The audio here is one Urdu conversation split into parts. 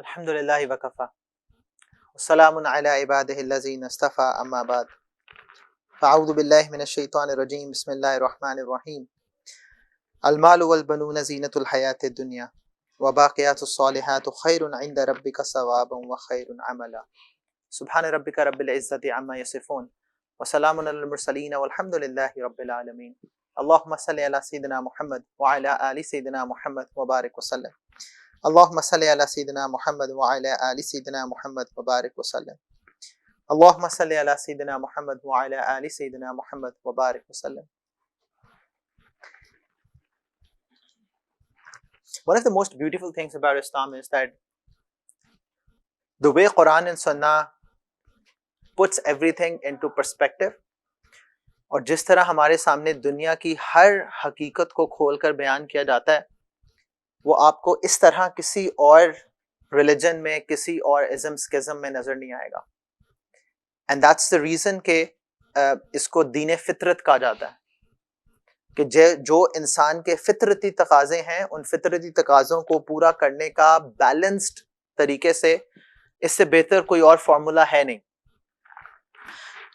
Alhamdulillah wa kafa. Wassalamun ala ibadihi allazina istafa amma ba'd. Fa'udhu billahi minash shaitanir rajim. Bismillahir rahmanir rahim. Al-malu wal banuna zinatul hayatid dunya wa baqiyatus salihatu khairun 'inda rabbika sawaban wa khairun 'amala. Subhana rabbika rabbil izzati amma yasifun wa salamun alal mursalin walhamdulillahi rabbil alamin. Allahumma salli ala sayyidina Muhammad wa ala ali sayyidina Muhammad wa barik wa sallam. Allahumma salli ala sayyidina Muhammad wa ala ali sayyidina Muhammad wa barik wa sallam. Allahumma salli ala sayyidina Muhammad wa ala ali sayyidina Muhammad wa barik wa sallam. One of the most beautiful things about Islam is that the way Quran and Sunnah puts everything into perspective, اور جس طرح ہمارے سامنے دنیا کی ہر حقیقت کو کھول کر بیان کیا جاتا ہے، وہ آپ کو اس طرح کسی اور ریلیجن میں، کسی اور ازم سکزم میں نظر نہیں آئے گا. اینڈ دیٹس دا ریزن کہ اس کو دین فطرت کہا جاتا ہے، کہ جو انسان کے فطرتی تقاضے ہیں، ان فطرتی تقاضوں کو پورا کرنے کا بیلنسڈ طریقے سے، اس سے بہتر کوئی اور فارمولا ہے نہیں.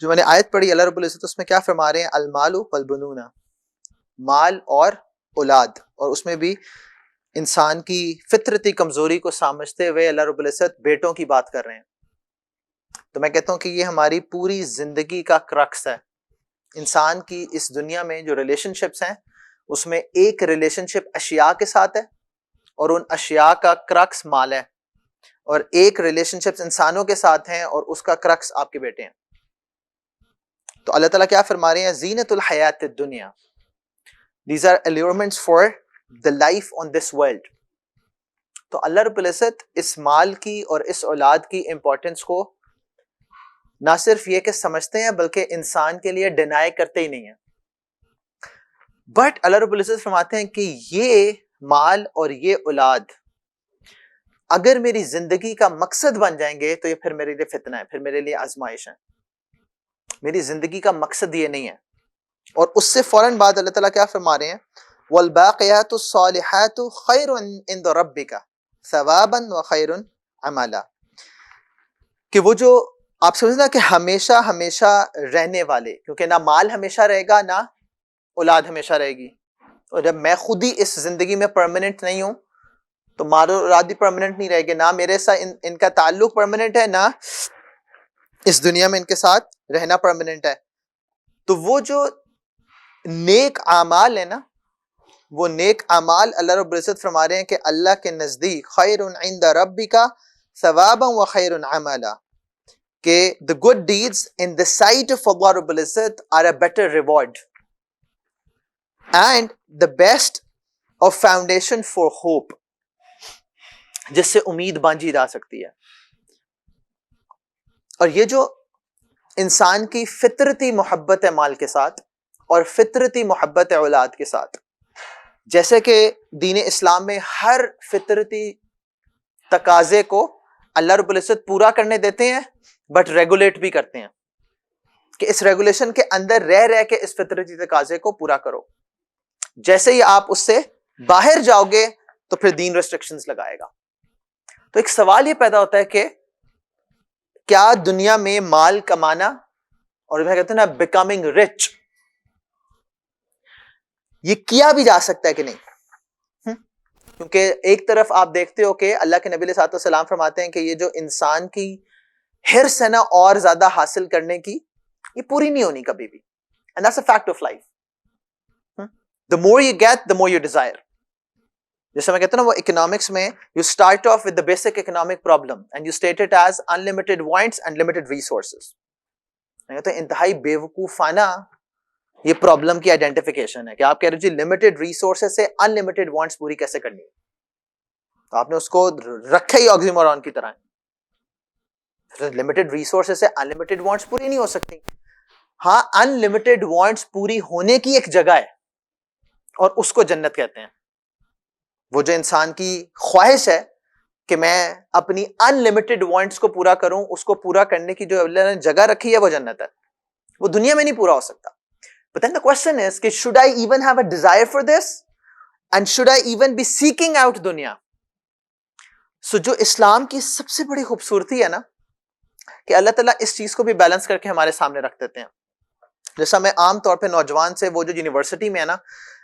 جو میں نے آیت پڑھی اللہ رب العزت، اس میں کیا فرما رہے ہیں؟ المال والبنون، مال اور اولاد. اور اس میں بھی انسان کی فطرتی کمزوری کو سمجھتے ہوئے اللہ رب العزت بیٹوں کی بات کر رہے ہیں. تو میں کہتا ہوں کہ یہ ہماری پوری زندگی کا کرکس ہے. انسان کی اس دنیا میں جو ریلیشن شپس ہیں، اس میں ایک ریلیشن شپ اشیاء کے ساتھ ہے، اور ان اشیاء کا کرکس مال ہے. اور ایک ریلیشن شپس انسانوں کے ساتھ ہیں، اور اس کا کرکس آپ کے بیٹے ہیں. تو اللہ تعالیٰ کیا فرما رہے ہیں؟ زینت الحیات الدنیا، these are allurements for the life on this world. تو اللہ رب العزت اس مال کی اور اس اولاد کی امپورٹنس کو نہ صرف یہ کہ سمجھتے ہیں، بلکہ انسان کے لیے ڈینائی کرتے ہی نہیں ہیں. بٹ اللہ رب العزت فرماتے ہیں کہ یہ مال اور یہ اولاد اگر میری زندگی کا مقصد بن جائیں گے تو یہ پھر میرے لیے فتنہ ہے، پھر میرے لیے آزمائش ہے. میری زندگی کا مقصد یہ نہیں ہے. اور اس سے فوراً بعد اللہ تعالیٰ کیا فرما رہے ہیں؟ والباقیات الصالحات خیر عند ربک ثوابا وخیر عملا، کہ وہ جو آپ سمجھنا کہ ہمیشہ ہمیشہ رہنے والے، کیونکہ نہ مال ہمیشہ رہے گا، نہ اولاد ہمیشہ رہے گی. اور جب میں خود ہی اس زندگی میں پرماننٹ نہیں ہوں تو مال اور اولاد بھی پرماننٹ نہیں رہے گی. نہ میرے ساتھ ان کا تعلق پرماننٹ ہے، نہ اس دنیا میں ان کے ساتھ رہنا پرماننٹ ہے. تو وہ جو نیک اعمال ہیں نا، وہ نیک اعمال اللہ رب العزت فرما رہے ہیں کہ اللہ کے نزدیک خیر عند ربک ثوابا وخیر عملا، کہ the good deeds in the sight of Allah رب العزت are a better reward and the best of foundation for hope، جس سے امید باندھی جا سکتی ہے. اور یہ جو انسان کی فطرتی محبت ہے مال کے ساتھ، اور فطرتی محبت ہے اولاد کے ساتھ، جیسے کہ دین اسلام میں ہر فطرتی تقاضے کو اللہ رب العزت پورا کرنے دیتے ہیں، بٹ ریگولیٹ بھی کرتے ہیں کہ اس ریگولیشن کے اندر رہ کے اس فطرتی تقاضے کو پورا کرو. جیسے ہی آپ اس سے باہر جاؤ گے تو پھر دین ریسٹرکشنز لگائے گا. تو ایک سوال یہ پیدا ہوتا ہے کہ کیا دنیا میں مال کمانا، اور میں کہتے ہیں نا بیکمنگ رچ، یہ کیا بھی جا سکتا ہے کہ نہیں؟ کیونکہ ایک طرف آپ دیکھتے ہو کہ اللہ کے نبی علیہ الصلوۃ والسلام فرماتے ہیں کہ یہ جو انسان کی حرص ہے نا اور زیادہ حاصل کرنے کی، یہ پوری نہیں ہونی کبھی بھی. And that's a fact of life. the more you get, the more you desire. جیسے میں کہتا ہوں نا، وہ اکنامکس میں you start off with the basic economic problem and you state it as unlimited wants and limited resources. میں کہتا ہوں انتہائی بیوقوفانہ یہ پرابلم کی آئیڈینٹیفیکیشن ہے کہ آپ کہہ رہے جی لمیٹڈ ریسورسز سے انلمیٹڈ وانٹس پوری کیسے کرنی ہے. تو آپ نے اس کو رکھا ہی آکسیمورون کی طرح. لمیٹڈ ریسورسز سے انلمیٹڈ وانٹس پوری نہیں ہو سکتی. ہاں، انلمیٹڈ وانٹس پوری ہونے کی ایک جگہ ہے، اور اس کو جنت کہتے ہیں. وہ جو انسان کی خواہش ہے کہ میں اپنی انلمیٹڈ وانٹس کو پورا کروں، اس کو پورا کرنے کی جو اللہ نے جگہ رکھی ہے وہ جنت ہے. وہ دنیا میں نہیں پورا ہو سکتا. But then the question is کہ should I even have a desire for this and should I even be seeking out dunya? سو جو اسلام کی سب سے بڑی خوبصورتی ہے نا کہ اللہ تعالیٰ اس چیز کو بھی بیلنس کر کے ہمارے سامنے رکھ دیتے ہیں. جیسا میں عام طور پہ نوجوان سے وہ جو یونیورسٹی میں ہے نا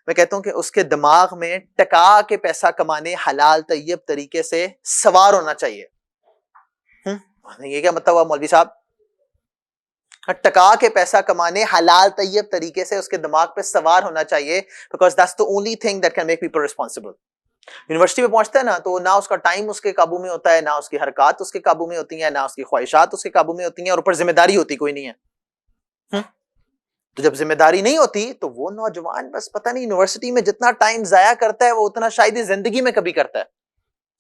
میں کہتا ہوں کہ اس کے دماغ میں ٹکا کے پیسہ کمانے حلال طیب طریقے سے سوار ہونا چاہیے. یہ کیا مطلب ہوا مولوی صاحب؟ ٹکا کے پیسہ کمانے حلال طیب طریقے سے اس کے دماغ پہ سوار ہونا چاہیے because that's the only thing that can make people responsible. University میں پہنچتا ہے نا تو نہ اس کا ٹائم اس کے قابو میں ہوتا ہے، نہ اس کی حرکات اس کے قابو میں ہوتی ہیں، نہ اس کی خواہشات اس کے قابو میں ہوتی ہیں، اور اوپر ذمہ داری ہوتی کوئی نہیں ہے. تو جب ذمہ داری نہیں ہوتی تو وہ نوجوان بس پتہ نہیں یونیورسٹی میں جتنا ٹائم ضائع کرتا ہے وہ اتنا شاید ہی زندگی میں کبھی کرتا ہے.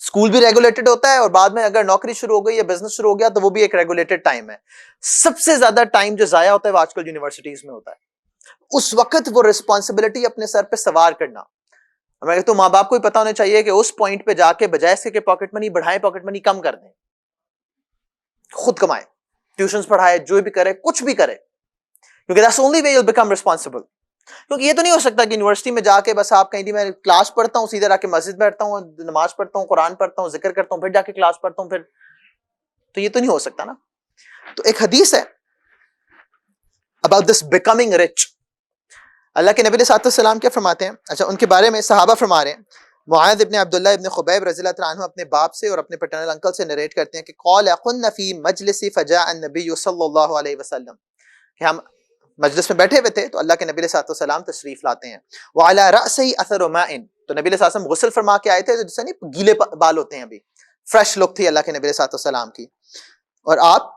اسکول بھی ریگولیٹڈ ہوتا ہے اور بعد میں اگر نوکری شروع ہو گئی یا بزنس شروع ہو گیا تو وہ بھی ایک ریگولیٹڈ ٹائم ہے. سب سے زیادہ ٹائم جو ضائع ہوتا ہے وہ آج کل یونیورسٹیز میں ہوتا ہے. اس وقت وہ ریسپانسبلٹی اپنے سر پہ سوار کرنا، میں کہتا ہوں ماں باپ کو بھی پتا ہونا چاہیے کہ اس پوائنٹ پہ جا کے بجائے اس کے کہ پاکٹ منی بڑھائیں، پاکٹ منی کم کر دیں، خود کمائیں، ٹیوشنز پڑھائے، جو بھی کرے، کچھ بھی کرے، کیونکہ that's only way you'll become responsible. کیونکہ یہ تو نہیں ہو سکتا کہ یونیورسٹی میں جا کے بس آپ کہیں میں کلاس پڑھتا ہوں، سیدھے آ کے مسجد بیٹھتا ہوں، نماز پڑھتا ہوں، قرآن پڑھتا ہوں، ذکر کرتا ہوں، پھر جا کے کلاس پڑھتا ہوں، پھر تو یہ تو نہیں ہو سکتا نا. تو ایک حدیث ہے about this becoming rich. اللہ کے نبی علیہ السلام کیا فرماتے ہیں؟ اچھا ان کے بارے میں صحابہ فرما رہے ہیں. معاذ ابن عبداللہ ابن خبیب رضی اللہ عنہ اپنے باپ سے اور اپنے پیٹرنل انکل سے نریٹ کرتے ہیں کہ قال قلنا فی مجلس فجاء النبی صلی اللہ علیہ وسلم، کہ ہم مجلس میں بیٹھے ہوئے تھے تو اللہ کے نبی علیہ السلام تشریف لاتے ہیں. وعلی رأسہ اثر ماء، تو نبی علیہ السلام غسل فرما کے آئے تھے، جس سے نہیں گیلے بال ہوتے ہیں، ابھی فریش لک تھی اللہ کے نبی علیہ السلام کی، اور آپ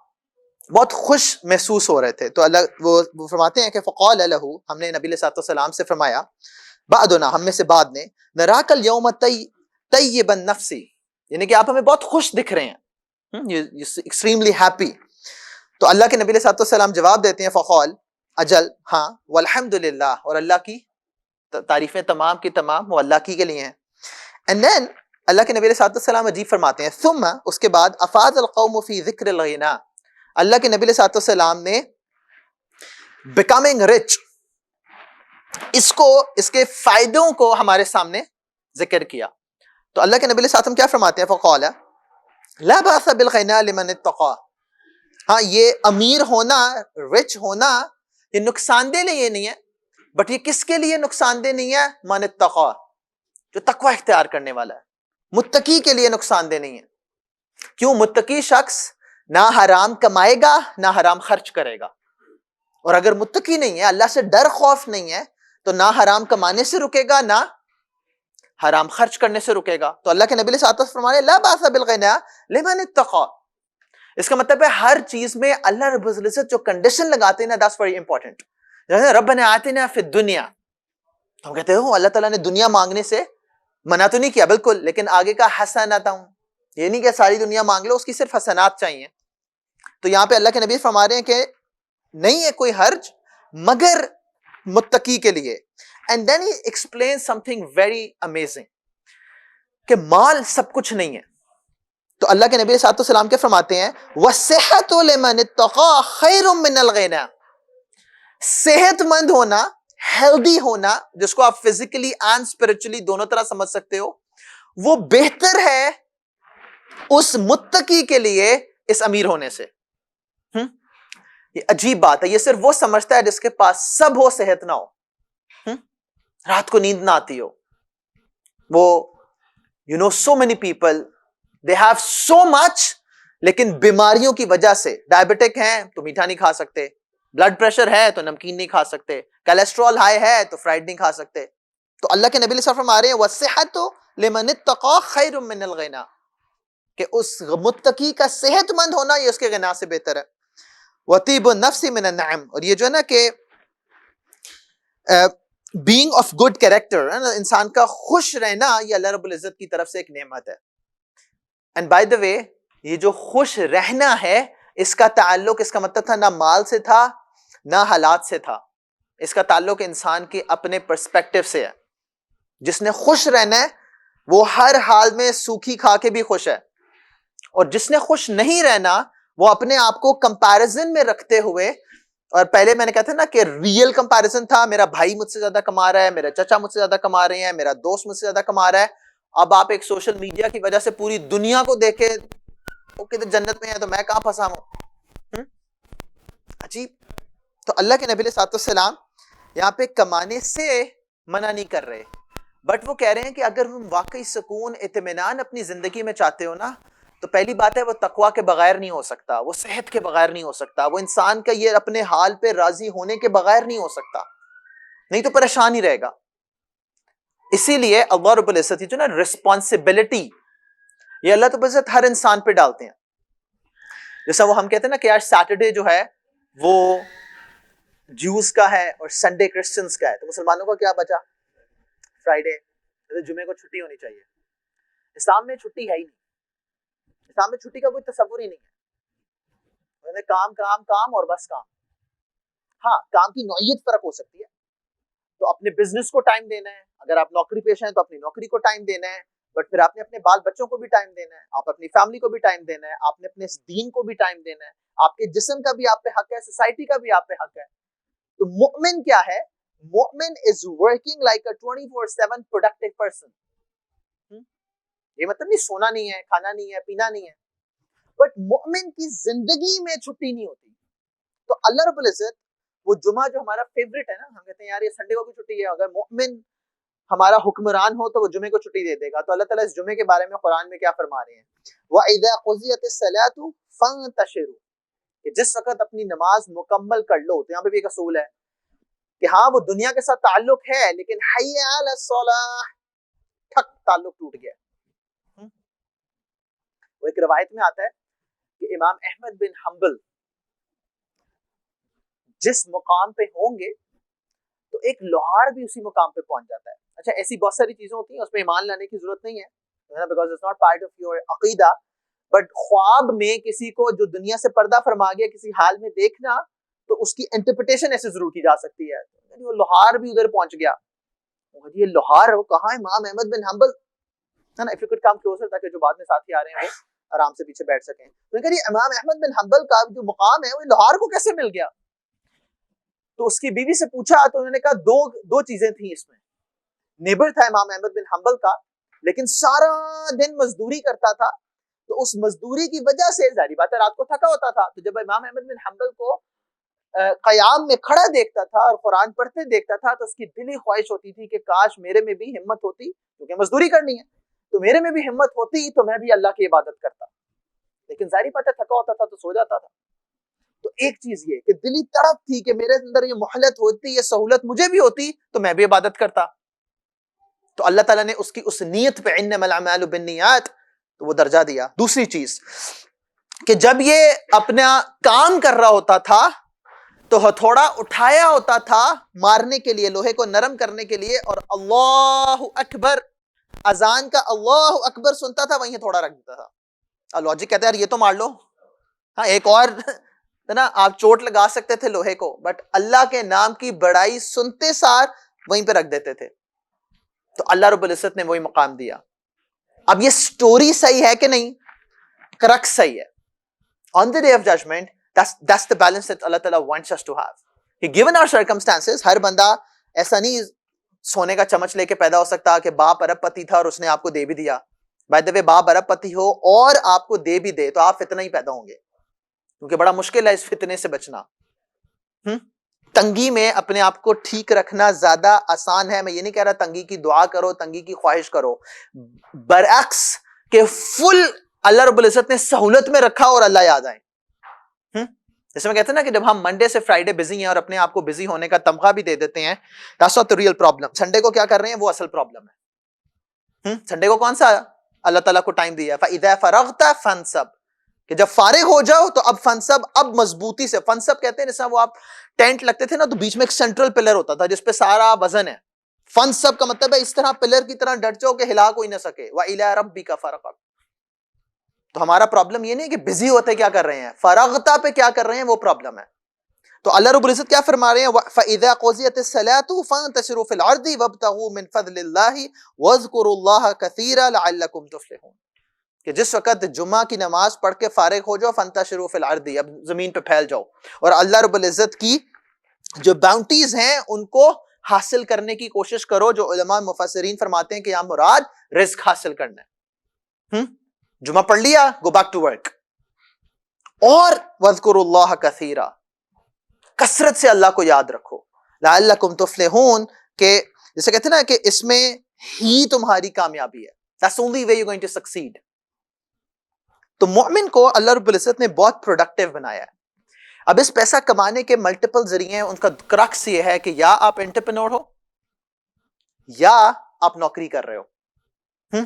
بہت خوش محسوس ہو رہے تھے. تو اللہ وہ فرماتے ہیں کہ فقال له، ہم نے نبی علیہ السلام سے فرمایا، بعدنا، ہم میں سے بعد نے، نراک اليوم طیب النفس، یعنی کہ آپ ہمیں بہت خوش دکھ رہے ہیں، ایکسٹریملی ہیپی. تو اللہ کے نبی علیہ السلام جواب دیتے ہیں فقال، اجل ہاں، والحمد للہ، اور اللہ کی تعریفیں تمام کی تمام وہ اللہ کی کے لیے ہیں. اینڈ دین اللہ کے نبی علیہ السلام عجیب فرماتے ہیں، ثم، اس کے بعد، افاض القوم فی ذکر الغنا، اللہ کے نبی علیہ السلام نے بیکمنگ رچ، اس کے فائدوں کو ہمارے سامنے ذکر کیا. تو اللہ کے نبی علیہ السلام کیا فرماتے ہیں؟ فقال لا باس بالغنا لمن اتقى، ہاں یہ امیر ہونا، رچ ہونا، یہ نقصان دہ نہیں، یہ نہیں ہے، بٹ یہ کس کے لیے نقصان دہ نہیں ہے؟ من اتقى، جو تقوی اختیار کرنے والا ہے، متقی کے لیے نقصان دہ نہیں ہے. کیوں؟ متقی شخص نہ حرام کمائے گا نہ حرام خرچ کرے گا، اور اگر متقی نہیں ہے، اللہ سے ڈر خوف نہیں ہے، تو نہ حرام کمانے سے رکے گا نہ حرام خرچ کرنے سے رکے گا. تو اللہ کے نبی علیہ الصلوۃ والسلام فرمانے لا باس بالغنا لمن اتقى، اس کا مطلب ہے ہر چیز میں اللہ رب العزت جو کنڈیشن لگاتے ہیں نا، that's very important. ربنا آتنا فی الدنیا، تو ہم کہتے ہیں اللہ تعالیٰ نے دنیا مانگنے سے منع تو نہیں کیا بالکل، لیکن آگے کا حسنات، یہ نہیں کہ ساری دنیا مانگ لو، اس کی صرف حسنات چاہیے. تو یہاں پہ اللہ کے نبی فرما رہے ہیں کہ نہیں ہے کوئی حرج مگر متقی کے لیے. And then he explain something very amazing, کہ مال سب کچھ نہیں ہے. تو اللہ کے نبی صلی اللہ علیہ وسلم کے فرماتے ہیں وَالصِّحَّةُ لِمَنِ اتَّقَىٰ خَيْرٌ مِّنَ الْغِنَىٰ، صحت مند ہونا، ہیلدی ہونا، جس کو آپ فزیکلی اینڈ اسپرچولی دونوں طرح سمجھ سکتے ہو، وہ بہتر ہے اس متقی کے لیے اس امیر ہونے سے. یہ عجیب بات ہے، یہ صرف وہ سمجھتا ہے جس کے پاس سب ہو، صحت نہ ہو، رات کو نیند نہ آتی ہو. وہ so many people they have so much، لیکن بیماریوں کی وجہ سے، ڈائبٹک ہیں تو میٹھا نہیں کھا سکتے، بلڈ پریشر ہے تو نمکین نہیں کھا سکتے، کولیسٹرول ہائی ہے تو فرائیڈ نہیں کھا سکتے. تو اللہ کے نبی صلی اللہ علیہ وسلم فرما رہے ہیں وَالصِّحَّةُ لِمَنِ اتَّقَىٰ خَيْرٌ مِّنَ الْغِنَىٰ، کہ اس متقی کا صحت مند ہونا یہ اس کے غنا سے بہتر ہے. وَطِيبُ النَّفْسِ مِنَ النَّعِمِ، اور یہ جو ہے نا کہ بینگ آف گڈ کیریکٹر، انسان کا خوش رہنا، یہ اللہ رب العزت کی طرف سے ایک نعمت ہے. اینڈ بائی دا وے، یہ جو خوش رہنا ہے، اس کا تعلق، اس کا مطلب تھا نہ مال سے تھا نہ حالات سے تھا، اس کا تعلق انسان کے اپنے پرسپیکٹو سے ہے. جس نے خوش رہنا ہے وہ ہر حال میں سوکھی کھا کے بھی خوش ہے، اور جس نے خوش نہیں رہنا وہ اپنے آپ کو کمپیرزن میں رکھتے ہوئے، اور پہلے میں نے کہا تھا نا کہ ریئل کمپیرزن تھا، میرا بھائی مجھ سے زیادہ کما رہا ہے، میرا چچا مجھ سے زیادہ کما رہے ہیں، میرا دوست مجھ سے زیادہ کما رہا ہے، اب آپ ایک سوشل میڈیا کی وجہ سے پوری دنیا کو دیکھے وہ کدھر جنت میں ہے تو میں کہاں پھنسا ہوں. عجیب. تو اللہ کے نبی علیہ الصلوۃ والسلام یہاں پہ کمانے سے منع نہیں کر رہے, بٹ وہ کہہ رہے ہیں کہ اگر تم واقعی سکون اطمینان اپنی زندگی میں چاہتے ہو نا, تو پہلی بات ہے وہ تقویٰ کے بغیر نہیں ہو سکتا, وہ صحت کے بغیر نہیں ہو سکتا, وہ انسان کا یہ اپنے حال پہ راضی ہونے کے بغیر نہیں ہو سکتا, نہیں تو پریشان ہی رہے گا. اسی لیے اللہ رب العزت جو نا رسپانسبلٹی یہ اللہ رب العزت ہر انسان پہ ڈالتے ہیں. جیسا وہ ہم کہتے ہیں نا کہ آج سیٹرڈے جو ہے وہ جیوز کا ہے اور سنڈے کرسچنز کا ہے, تو مسلمانوں کا کیا بچا؟ فرائیڈے. جمعے کو چھٹی ہونی چاہیے. اسلام میں چھٹی ہے ہی نہیں, اسلام میں چھٹی کا کوئی تصور ہی نہیں ہے. کام کام کام اور بس کام. ہاں کام کی نوعیت فرق ہو سکتی ہے, تو اپنے بزنس کو ٹائم دینا ہے, اگر آپ نوکری پیش ہیں تو اپنی نوکری کو ٹائم دینا ہے, بٹ پھر آپ نے اپنے بال بچوں کو بھی ٹائم دینا ہے, آپ اپنی فیملی کو بھی ٹائم دینا ہے, آپ نے اپنے دین کو بھی ٹائم دینا ہے, آپ کے جسم کا بھی آپ پہ حق ہے, سوسائٹی کا بھی آپ پہ حق ہے. تو مؤمن کیا ہے؟ مؤمن is working like a 24/7 productive person. یہ مطلب نہیں سونا نہیں ہے, کھانا نہیں ہے, پینا نہیں ہے, بٹ مؤمن کی زندگی میں چھٹی نہیں ہوتی. تو اللہ رب العزت وہ جمعہ جو ہمارا فیوریٹ ہے نا, ہم کہتے ہیں یار یہ سنڈے کو بھی چھٹی ہے, اگر مؤمن ہمارا حکمران ہو تو وہ جمعے کو چھٹی دے دے گا. تو اللہ تعالیٰ اس جمعے کے بارے میں قرآن میں کیا فرما رہے ہیں؟ وَإِذَا قُضِيَتِ الصَّلَاةُ فَانتَشِرُوا, کہ جس وقت اپنی نماز مکمل کر لو. تو یہاں پہ بھی ایک اصول ہے کہ ہاں وہ دنیا کے ساتھ تعلق ہے, لیکن حی علی الصلاۃ ٹھک تعلق ٹوٹ گیا. وہ ایک روایت میں آتا ہے کہ امام احمد بن حنبل جس مقام پہ ہوں گے تو ایک لوہار بھی اسی مقام پہ پہنچ جاتا ہے. اچھا ایسی بہت ساری چیزیں ہوتی ہیں اس پہ ایمان لانے کی ضرورت نہیں ہے, because it's not part of your عقیدہ, بٹ خواب میں کسی کو جو دنیا سے پردہ فرما گیا کسی حال میں دیکھنا, تو اس کی انٹرپریٹیشن ایسے ضرور کی جا سکتی ہے. وہ لوہار بھی ادھر پہنچ گیا, یہ لوہار وہ کہاں ہے؟ امام احمد بن حنبل ہے نا. If you could come closer تاکہ جو بعد میں ساتھی آ رہے ہیں وہ آرام سے پیچھے بیٹھ سکیں. تو کہ امام احمد بن حنبل کا جو مقام ہے وہ لوہار کو کیسے مل گیا؟ تو اس کی بیوی سے پوچھا تو انہوں نے کہا دو چیزیں تھیں اس میں. نیبر تھا امام احمد بن حنبل کا, لیکن سارا دن مزدوری کرتا تھا, تو اس مزدوری کی وجہ سے ظاہری بات ہے رات کو تھکا ہوتا تھا. تو جب امام احمد بن حنبل کو قیام میں کھڑا دیکھتا تھا اور قرآن پڑھتے دیکھتا تھا, تو اس کی دلی خواہش ہوتی تھی کہ کاش میرے میں بھی ہمت ہوتی, کیونکہ مزدوری کرنی ہے, تو میرے میں بھی ہمت ہوتی تو میں بھی اللہ کی عبادت کرتا. لیکن ظاہری بات ہے تھکا ہوتا تھا تو سو جاتا تھا. تو ایک چیز یہ کہ دلی تڑپ تھی کہ میرے اندر یہ مہلت ہوتی, یہ سہولت مجھے بھی ہوتی تو میں بھی عبادت کرتا. تو اللہ تعالیٰ نے اس کی اس نیت پہ انما الاعمال بالنیات تو وہ درجہ دیا. دوسری چیز کہ جب یہ اپنا کام کر رہا ہوتا تھا تو ہتھوڑا اٹھایا ہوتا تھا مارنے کے لیے, لوہے کو نرم کرنے کے لیے, اور اللہ اکبر اذان کا اللہ اکبر سنتا تھا وہیں تھوڑا رکھ دیتا تھا. لاجک کہتا ہے یار یہ تو مار لو, ہاں ایک اور نا آپ چوٹ لگا سکتے تھے لوہے کو, بٹ اللہ کے نام کی بڑائی سنتے سار وہیں پہ رکھ دیتے تھے. تو اللہ رب العزت نے وہی مقام دیا. اب یہ سٹوری صحیح ہے کہ نہیں؟ کرک صحیح ہے. On the day of judgment, that's the balance that Allah Ta'ala wants us to have. He given our circumstances, ہر بندہ ایسا نہیں سونے کا چمچ لے کے پیدا ہو سکتا کہ باپ ارب پتی تھا اور اس نے آپ کو دے بھی دیا. By the way, باپ ارب پتی ہو اور آپ کو دے بھی دے تو آپ فتنہ ہی پیدا ہوں گے, کیونکہ بڑا مشکل ہے اس فتنے سے بچنا. تنگی میں اپنے آپ کو ٹھیک رکھنا زیادہ آسان ہے. میں یہ نہیں کہہ رہا تنگی کی دعا کرو, تنگی کی خواہش کرو, برعکس کہ فل اللہ رب العزت نے سہولت میں رکھا اور اللہ یاد آئے. جیسے میں کہتے ہیں نا کہ جب ہم منڈے سے فرائیڈے بزی ہیں اور اپنے آپ کو بزی ہونے کا تمغہ بھی دے دیتے ہیں, that's not the real problem. Sunday کو کیا کر رہے ہیں وہ اصل پرابلم ہے. سنڈے کو کون سا اللہ تعالیٰ کو ٹائم دیا؟ فَإِذَا فَرَغْتَ فَانْصَبْ, کہ جب فارغ ہو جاؤ تو اب فنصب, اب مضبوطی سے. فنصب کہتے ہیں جیسا وہ آپ ٹینٹ لگتے تھے نا تو بیچ میں ایک سینٹرل پلر ہوتا تھا جس پہ سارا وزن ہے. فنصب کا مطلب ہے اس طرح پلر کی طرح ڈٹ جاؤ کہ ہلا کوئی نہ سکے. وَإِلَىٰ رَبِّكَ فَارْغَب. تو ہمارا پرابلم یہ نہیں کہ بزی ہوتے کیا کر رہے ہیں, فراغتا پہ کیا کر رہے ہیں وہ پرابلم ہے. تو اللہ رب العزت کیا فرما رہے ہیں؟ فَإِذَا قُضِيَتِ الصَّلَاةُ فَانْتَشِرُوا فِي الْأَرْضِ وَابْتَغُوا مِنْ فَضْلِ اللَّهِ وَاذْكُرُوا اللَّهَ كَثِيرًا لَعَلَّكُمْ تُفْلِحُونَ. کہ جس وقت جمعہ کی نماز پڑھ کے فارغ ہو جاؤ, فَانْتَشِرُوا فِي الْأَرْضِ, اب زمین پہ پھیل جاؤ, اور اللہ رب العزت کی جو باؤنٹیز ہیں ان کو حاصل کرنے کی کوشش کرو جو علماء مفسرین فرماتے ہیں کہ یہاں مراد رزق حاصل کرنا ہے. جمعہ پڑھ لیا, گو بیک ٹو ورک. اور وَاذْكُرُوا اللَّهَ كَثِيرًا, کثرت سے اللہ کو یاد رکھو. لَعَلَّكُمْ تُفْلِحُونَ, کہ جیسے کہتے ہیں نا کہ اس میں ہی تمہاری کامیابی ہے. That's the only way you're going to succeed. تو مومن کو اللہ رب العزت نے بہت پروڈکٹیو بنایا ہے. اب اس پیسہ کمانے کے ملٹیپل ذریعے ہیں, ان کا کرکس یہ ہے کہ یا آپ انٹرپرینور ہو یا آپ نوکری کر رہے ہو.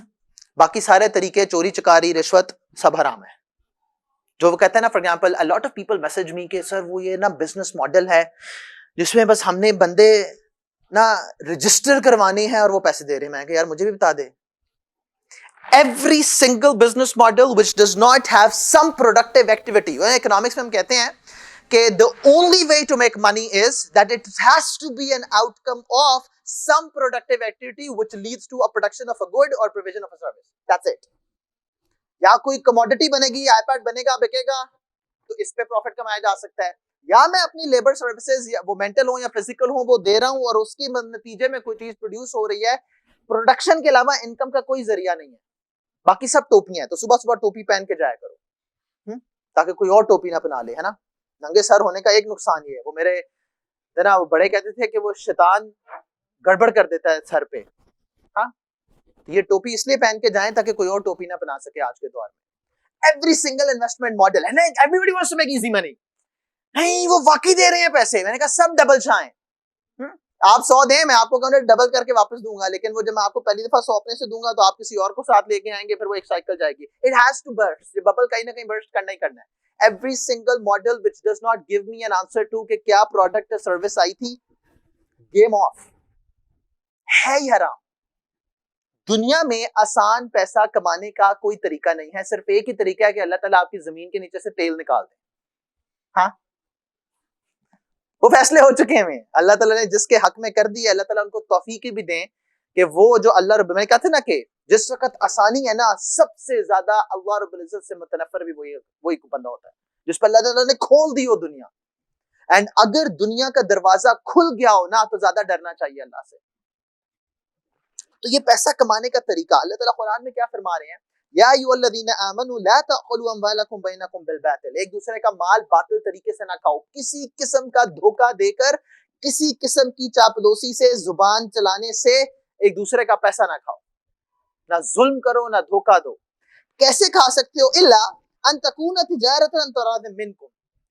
باقی سارے طریقے چوری چکاری رشوت سب حرام ہے. جو وہ کہتے ہیں نا, for example a lot of people message me کہ سر وہ یہ نا بزنس ماڈل ہے جس میں بس ہم نے بندے نا رجسٹر کروانے ہیں اور وہ پیسے دے رہے ہیں. میں کہ یار مجھے بھی بتا دے. Every single business model which does not have some productive activity. Economics میں ہم کہتے ہیں کہ the only way to make money is that it has to be an outcome of some productive activity which leads to a production of a good or provision of a service. That's it. یا کوئی کموڈٹی بنے گی, آئی پیڈ بنے گا, بکے گا, تو اس پہ پروفٹ کمایا جا سکتا ہے. یا میں اپنی لیبر سروسز, یا وہ مینٹل ہوں یا فزیکل ہوں, وہ دے رہا ہوں اور اس کی نتیجے میں کوئی چیز پروڈیوس ہو رہی ہے. پروڈکشن کے علاوہ انکم کا کوئی ذریعہ نہیں ہے. باقی سب ٹوپیاں ہیں, تو صبح صبح ٹوپی پہن کے جایا کرو تاکہ کوئی اور ٹوپی نہ پہنا لے, ہے نا. ننگے سر ہونے کا ایک نقصان یہ ہے, وہ میرے نا وہ بڑے کہتے تھے کہ وہ شیطان گڑبڑ کر دیتا ہے سر پہ. ہاں, یہ ٹوپی اس لیے پہن کے جائیں تاکہ کوئی اور ٹوپی نہ پہنا سکے آج کے دور میں. ایوری سنگل انویسٹمنٹ ماڈل ہے نا, everybody wants to make easy money. نہیں, وہ واقعی دے رہے ہیں پیسے. میں نے کہا سب ڈبل چاہیں, آپ 100 دیں, میں آپ کو ڈبل کر کے واپس دوں گا, لیکن وہ جب میں آپ کو پہلی دفعہ 100 اپنے سے دوں گا تو آپ کسی اور کو ساتھ لے کے آئیں گے, پھر وہ ایک سائیکل جائے گی. It has to burst. یہ ببل کہیں نہ کہیں برسٹ کرنا ہی کرنا ہے. Every single model which does not give me an answer to کہ کیا پروڈکٹ یا سروس آئی تھی, گیم آف ہے ہی حرام. دنیا میں آسان پیسہ کمانے کا کوئی طریقہ نہیں ہے, صرف ایک ہی طریقہ ہے کہ اللہ تعالیٰ آپ کی زمین کے نیچے سے تیل نکال دے. ہاں, وہ فیصلے ہو چکے ہیں. اللہ تعالیٰ نے جس کے حق میں کر دی ہے, اللہ تعالیٰ ان کو توفیق بھی دیں کہ وہ جو اللہ رب, میں کہتے ہیں نا کہ جس وقت آسانی ہے نا, سب سے زیادہ اللہ رب العزت سے متنفر بھی وہی بندہ ہوتا ہے جس پر اللہ تعالیٰ نے کھول دی ہو دنیا. اینڈ اگر دنیا کا دروازہ کھل گیا ہو نا, تو زیادہ ڈرنا چاہیے اللہ سے. تو یہ پیسہ کمانے کا طریقہ اللہ تعالیٰ قرآن میں کیا فرما رہے ہیں, یا ایھا الذین آمنوا لا تأکلوا اموالکم بینکم بالباطل, ایک دوسرے کا مال باطل طریقے سے نہ کھاؤ, کسی قسم کا دھوکہ دے کر, کسی قسم کی چاپلوسی سے, زبان چلانے سے ایک دوسرے کا پیسہ نہ کھاؤ, نہ ظلم کرو نہ دھوکہ دو. کیسے کھا سکتے ہو, الا ان تکون تجارۃ عن تراض منکم,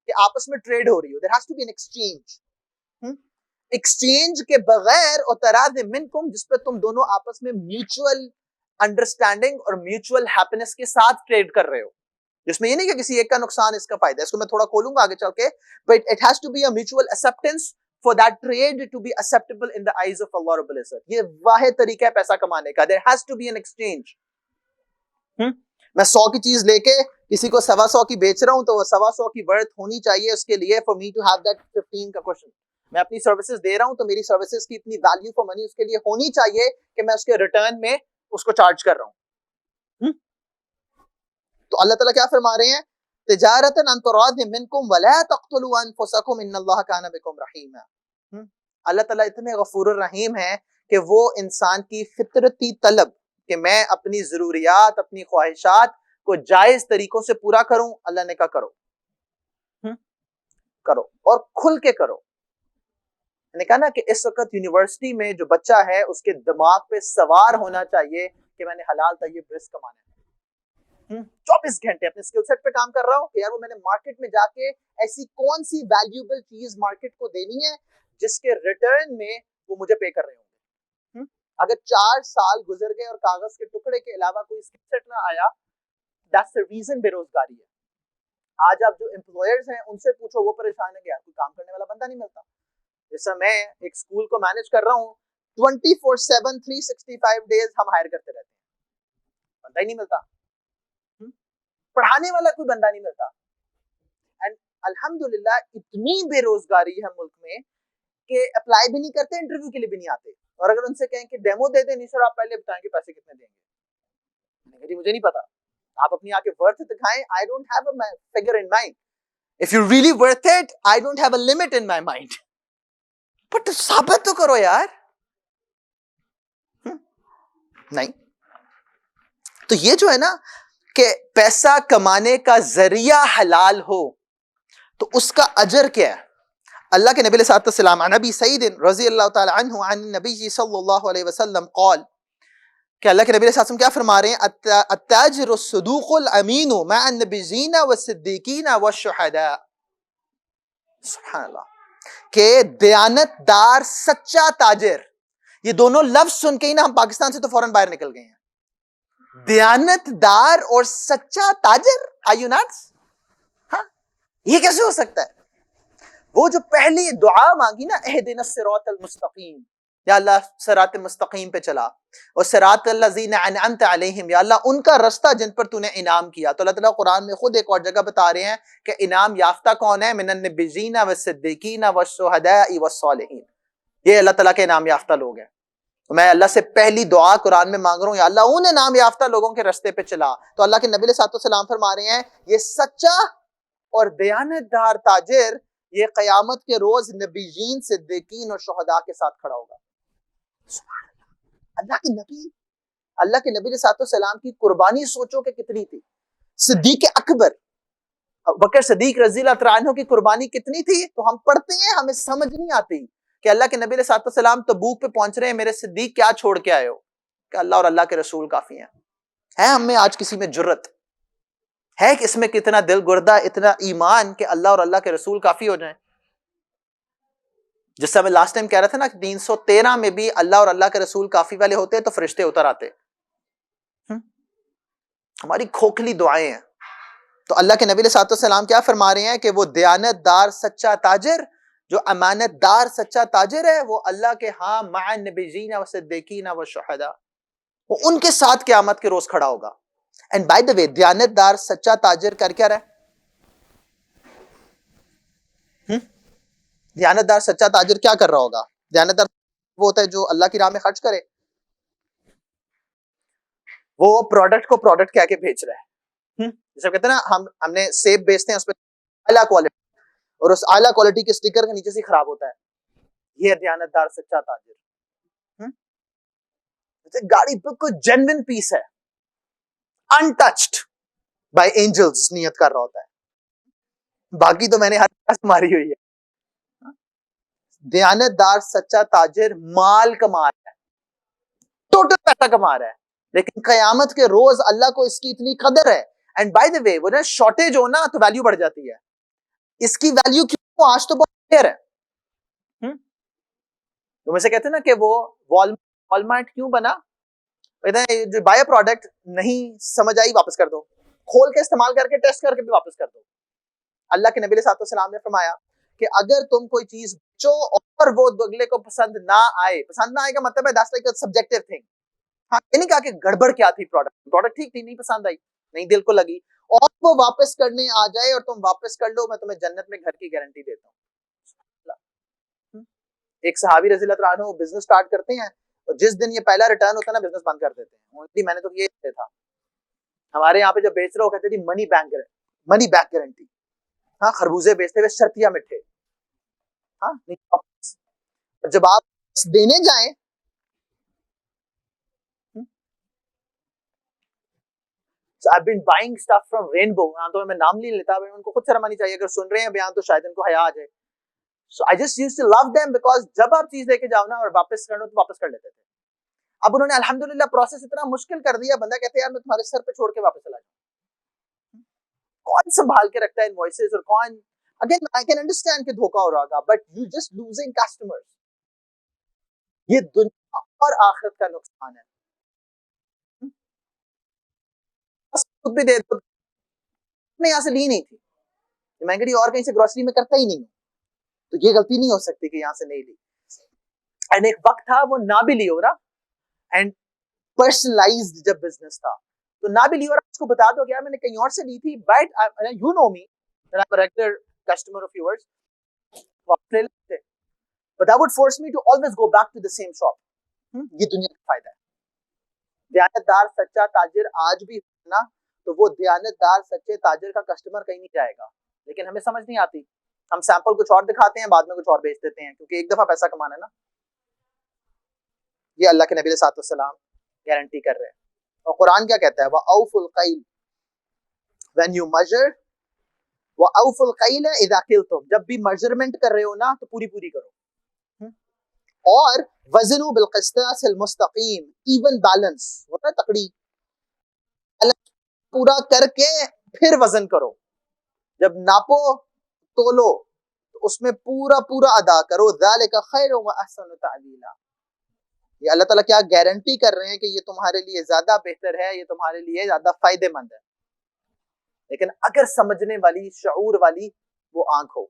کہ آپس میں ٹریڈ ہو رہی ہو. there has to be an exchange. Exchange کے بغیر, اور تراض منکم, جس پہ تم دونوں آپس میں میوچل انڈرسٹینڈنگ اور میوچل ہیپینس کے ساتھ ٹریڈ کر رہے ہو, جس میں یہ نہیں کہ کسی ایک کا نقصان اس کا فائدہ. اس کو میں تھوڑا کھولوں گا آگے چل کے, but it has to be a mutual acceptance for that trade to be acceptable in the eyes of Allah Rabbul Izzat. یہ واحد طریقہ ہے پیسہ کمانے کا. there has to be an exchange. میں 100 کی چیز لے کے کسی کو 125 کی بیچ رہا ہوں, تو وہ 125 کی ورتھ ہونی چاہیے اس کے لیے, for me to have that 15 کا کوشچن. میں اپنی سروسز دے رہا ہوں تو میری سروسز کی اتنی ویلیو فار منی اس کے لیے ہونی چاہیے کہ میں اس کے ریٹرن میں اس کو چارج کر رہا ہوں. تو اللہ تعالیٰ کیا فرما رہے ہیں, تجارتا عن تراض منکم ولا تقتلوا انفسکم ان اللہ کان بکم رحیما. اللہ تعالیٰ اتنے غفور الرحیم ہے کہ وہ انسان کی فطرتی طلب کہ میں اپنی ضروریات, اپنی خواہشات کو جائز طریقوں سے پورا کروں, اللہ نے کہا کرو, کرو اور کھل کے کرو. میں نے کہا نا کہ اس وقت یونیورسٹی میں جو بچہ ہے اس کے دماغ پہ سوار ہونا چاہیے کہ میں نے حلال طیب رزق کمانا ہے. 24 گھنٹے اپنے اسکل سیٹ پہ کام کر رہا ہوں کہ یار وہ میں نے مارکیٹ میں جا کے ایسی کون سی ویلیوبل چیز مارکیٹ کو دینی ہے جس کے ریٹرن میں وہ مجھے پے کر رہے ہوں. اگر 4 سال گزر گئے اور کاغذ کے ٹکڑے کے علاوہ کوئی اسکل سیٹ نہ آیا, that's the reason بے روزگاری ہے. آج آپ جو امپلائرز ہیں ان سے پوچھو, وہ پریشان ہے کہ یار کوئی کام کرنے والا بندہ نہیں ملتا. جیسا میں ایک اسکول کو مینج کر رہا ہوں, 24/7 365 ڈیز ہم ہائر کرتے رہتے ہیں, بندہ ہی نہیں ملتا, پڑھانے والا کوئی بندہ نہیں ملتا. اینڈ الحمدللہ اتنی بے روزگاری ہے ملک میں کہ اپلائی بھی نہیں کرتے, انٹرویو کے لیے بھی نہیں آتے. اور اگر ان سے کہیں کہ ڈیمو دے دیں, نہیں سر آپ پہلے بتائیں کہ پیسے کتنے دیں گے, مجھے نہیں پتا, آپ اپنی آ کے ورتھ دکھائیں. I don't have a figure in mind. If you're really worth it, I don't have a limit in my mind. But ثابت تو کرو یار. نہیں. تو یہ جو ہے نا کہ پیسہ کمانے کا ذریعہ حلال ہو تو اس کا اجر کیا ہے؟ اللہ کے نبی علیہ السلام عن ابی سعید رضی اللہ تعالی عنہ عن النبی صلی اللہ علیہ وسلم قال کہ اللہ کے نبی علیہ السلام کیا فرما رہے ہیں؟ التاجر الصدوق الامین مع النبیین والصدیقین والشہداء. سبحان اللہ. کہ دیانت دار سچا تاجر، یہ دونوں لفظ سن کے ہی نا ہم پاکستان سے تو فوراً باہر نکل گئے ہیں. دیانت دار اور سچا تاجر، آر یو ناٹس؟ ہاں، یہ کیسے ہو سکتا ہے؟ وہ جو پہلی دعا مانگی نا، اہدنا الصراط المستقیم، یا اللہ صراط مستقیم پہ چلا، اور صراط الذین انعمت علیہم، یا اللہ ان کا رستہ جن پر تو نے انعام کیا. تو اللہ تعالیٰ قرآن میں خود ایک اور جگہ بتا رہے ہیں کہ انعام یافتہ کون ہے؟ من النبیین والصدیقین والشہداء والصالحین. یہ اللہ تعالیٰ کے انعام یافتہ لوگ ہیں. میں اللہ سے پہلی دعا قرآن میں مانگ رہا ہوں، یا اللہ ان انعام یافتہ لوگوں کے رستے پہ چلا. تو اللہ کے نبی علیہ السلام فرما رہے ہیں یہ سچا اور دیانت دار تاجر یہ قیامت کے روز نبیین، صدیقین اور شہداء کے ساتھ کھڑا ہوگا. اللہ کے نبی علیہ السلام کی قربانی سوچو کہ کتنی تھی. صدیق اکبر بکر صدیق رضی اللہ تعالیٰ عنہ کی قربانی کتنی تھی؟ تو ہم پڑھتے ہیں ہمیں سمجھ نہیں آتی کہ اللہ کے نبی علیہ السلام تبوک پہ پہنچ رہے ہیں، میرے صدیق کیا چھوڑ کے آئے ہو؟ کہ اللہ اور اللہ کے رسول کافی ہیں. ہے ہم میں آج کسی میں جرت ہے کہ اس میں کتنا دل گردہ، اتنا ایمان کہ اللہ اور اللہ کے رسول کافی ہو جائیں؟ جس سے میں لاسٹ ٹائم کہہ رہا تھا نا کہ 313 میں بھی اللہ اور اللہ کے رسول کافی والے ہوتے تو فرشتے اتر آتے. ہماری کھوکھلی دعائیں ہیں. تو اللہ کے نبی علیہ السلام کیا فرما رہے ہیں کہ وہ دیانت دار سچا تاجر، جو امانت دار سچا تاجر ہے، وہ اللہ کے ہاں مع النبیین والصدیقین والشہداء، وہ ان کے ساتھ قیامت کے روز کھڑا ہوگا. اینڈ بائی دا وے دیانت دار سچا تاجر کر کیا رہا ہے؟ دیانت دار سچا تاجر کیا کر رہا ہوگا؟ دیانت دار وہ ہوتا ہے جو اللہ کی راہ میں خرچ کرے، وہ پروڈکٹ کو پروڈکٹ کہہ کے بھیج رہا ہے. جیسے کہتے ہیں نا ہم نے سیب بیچتے ہیں اس پہ اعلیٰ کوالٹی، اور اس اعلیٰ کوالٹی کے اسٹیکر کے نیچے سے خراب ہوتا ہے. یہ دیانت دار سچا تاجر. گاڑی بالکل جینوین پیس ہے، انٹچڈ بائی اینجلز نیت کر رہا ہوتا ہے، باقی تو میں نے ہر پاس ماری ہوئی ہے. دیانت دار سچا تاجر مال کما رہا ہے، ٹوٹل پیسہ کما رہا ہے، لیکن قیامت کے روز اللہ کو اس کی اتنی قدر ہے. اینڈ بائی دا وے وہ نا شارٹیج ہو نا تو ویلیو بڑھ جاتی ہے. اس کی ویلیو کیوں؟ آج تو بہت کلیئر ہے. تو میں سے کہتے ہیں نا کہ وہ والمارٹ کیوں بنا؟ جو بائی پروڈکٹ نہیں سمجھ آئی واپس کر دو، کھول کے استعمال کر کے ٹیسٹ کر کے بھی واپس کر دو. اللہ کے نبی علیہ السلام نے فرمایا کہ اگر تم کوئی چیز بیچو اور وہ اگلے کو پسند نہ آئے، پسند نہ آئے کا مطلب ہے that's like a subjective thing. ہاں، یہ نہیں کہا کہ گڑبڑ کیا تھی، پروڈکٹ ٹھیک تھی، نہیں پسند آئی، نہیں دل کو لگی، اور وہ واپس کرنے آ جائے اور تم واپس کر لو، میں تمہیں جنت میں گھر کی گارنٹی دیتا ہوں. ایک صحابی رضی اللہ عنہ بزنس سٹارٹ کرتے ہیں اور جس دن یہ پہلا ریٹرن ہوتا ہے نا بزنس بند کر دیتے ہیں. میں نے تو یہ تھا ہمارے یہاں پہ جب بیچ رہے ہو کہتے تھے منی بیک گارنٹی. ہاں، خربوزے بیچتے ہوئے شرطیہ مٹھے. ہاں، جب آپ دینے جائیں So I've been buying stuff from Rainbow. ہاں تو میں نام نہیں لیتا، ان کو خود شرم آنی چاہیے، اگر سن رہے ہیں بیان تو شاید ان کو حیا آ جائے. So I just used to love them because جب آپ چیز لے کے جاؤ نا اور واپس کرنا تو واپس کر لیتے تھے. اب انہوں نے الحمدللہ پروسیس اتنا مشکل کر دیا، بندہ کہتے ہیں یار میں تمہارے سر پہ چھوڑ کے واپس چلا جاؤں. کون سنبھال کے رکھتا ہے انوائسز، اور کون اگین I can understand کہ دھوکا ہو رہا تھا، but you just losing customers. یہ دنیا اور آخرت کا نقصان ہے. خود بھی دے دو، میں یہاں سے لی نہیں تھی، میں کہی اور کہیں سے گروسری میں کرتا ہی نہیں ہوں، تو یہ غلطی نہیں ہو سکتی کہ یہاں سے نہیں لی. اینڈ ایک وقت تھا وہ نہ بھی لی ہو رہا، اینڈ پرسنلائزڈ جب بزنس تھا تو نہ بھی لی ہو رہا، اس کو بتا دو کہ یار میں نے کہیں اور سے لی تھی، but you know me that I'm a regular customer of yours، واپس لے لیتے، but that would force me to always go back to the same shop. یہ دنیا کا فائدہ ہے. دیانت دار سچا تاجر آج بھی نا تو وہ دیانت دار سچے تاجر کا کسٹمر کہیں نہیں جائے گا، لیکن ہمیں سمجھ نہیں آتی. ہم سیمپل کچھ اور دکھاتے ہیں، بعد میں کچھ اور بیچ دیتے ہیں، کیونکہ ایک دفعہ پیسہ کمانا ہے نا. یہ اللہ کے نبی علیہ السلام گارنٹی کر رہے ہیں. اور قرآن کیا کہتا ہے؟ وَأَوْفُوا الْقَيْلَ when you measure، وَأَوْفُوا الْقَيْلَ إِذَا قِلْتُمْ جب بھی میجرمنٹ کر رہے ہو نا تو پوری پوری کرو. اور وزنوا بالقسطاس المستقیم، ایون بیلنس ہوتا ہے تکڑی، پورا کر کے پھر وزن کرو. جب ناپو تولو تو اس میں پورا پورا ادا کرو. ذالک خیر و احسن تعلیلا. یہ اللہ تعالیٰ کیا گارنٹی کر رہے ہیں کہ یہ تمہارے لیے زیادہ بہتر ہے، یہ تمہارے لیے زیادہ فائدہ مند ہے. لیکن اگر سمجھنے والی، شعور والی وہ آنکھ ہو.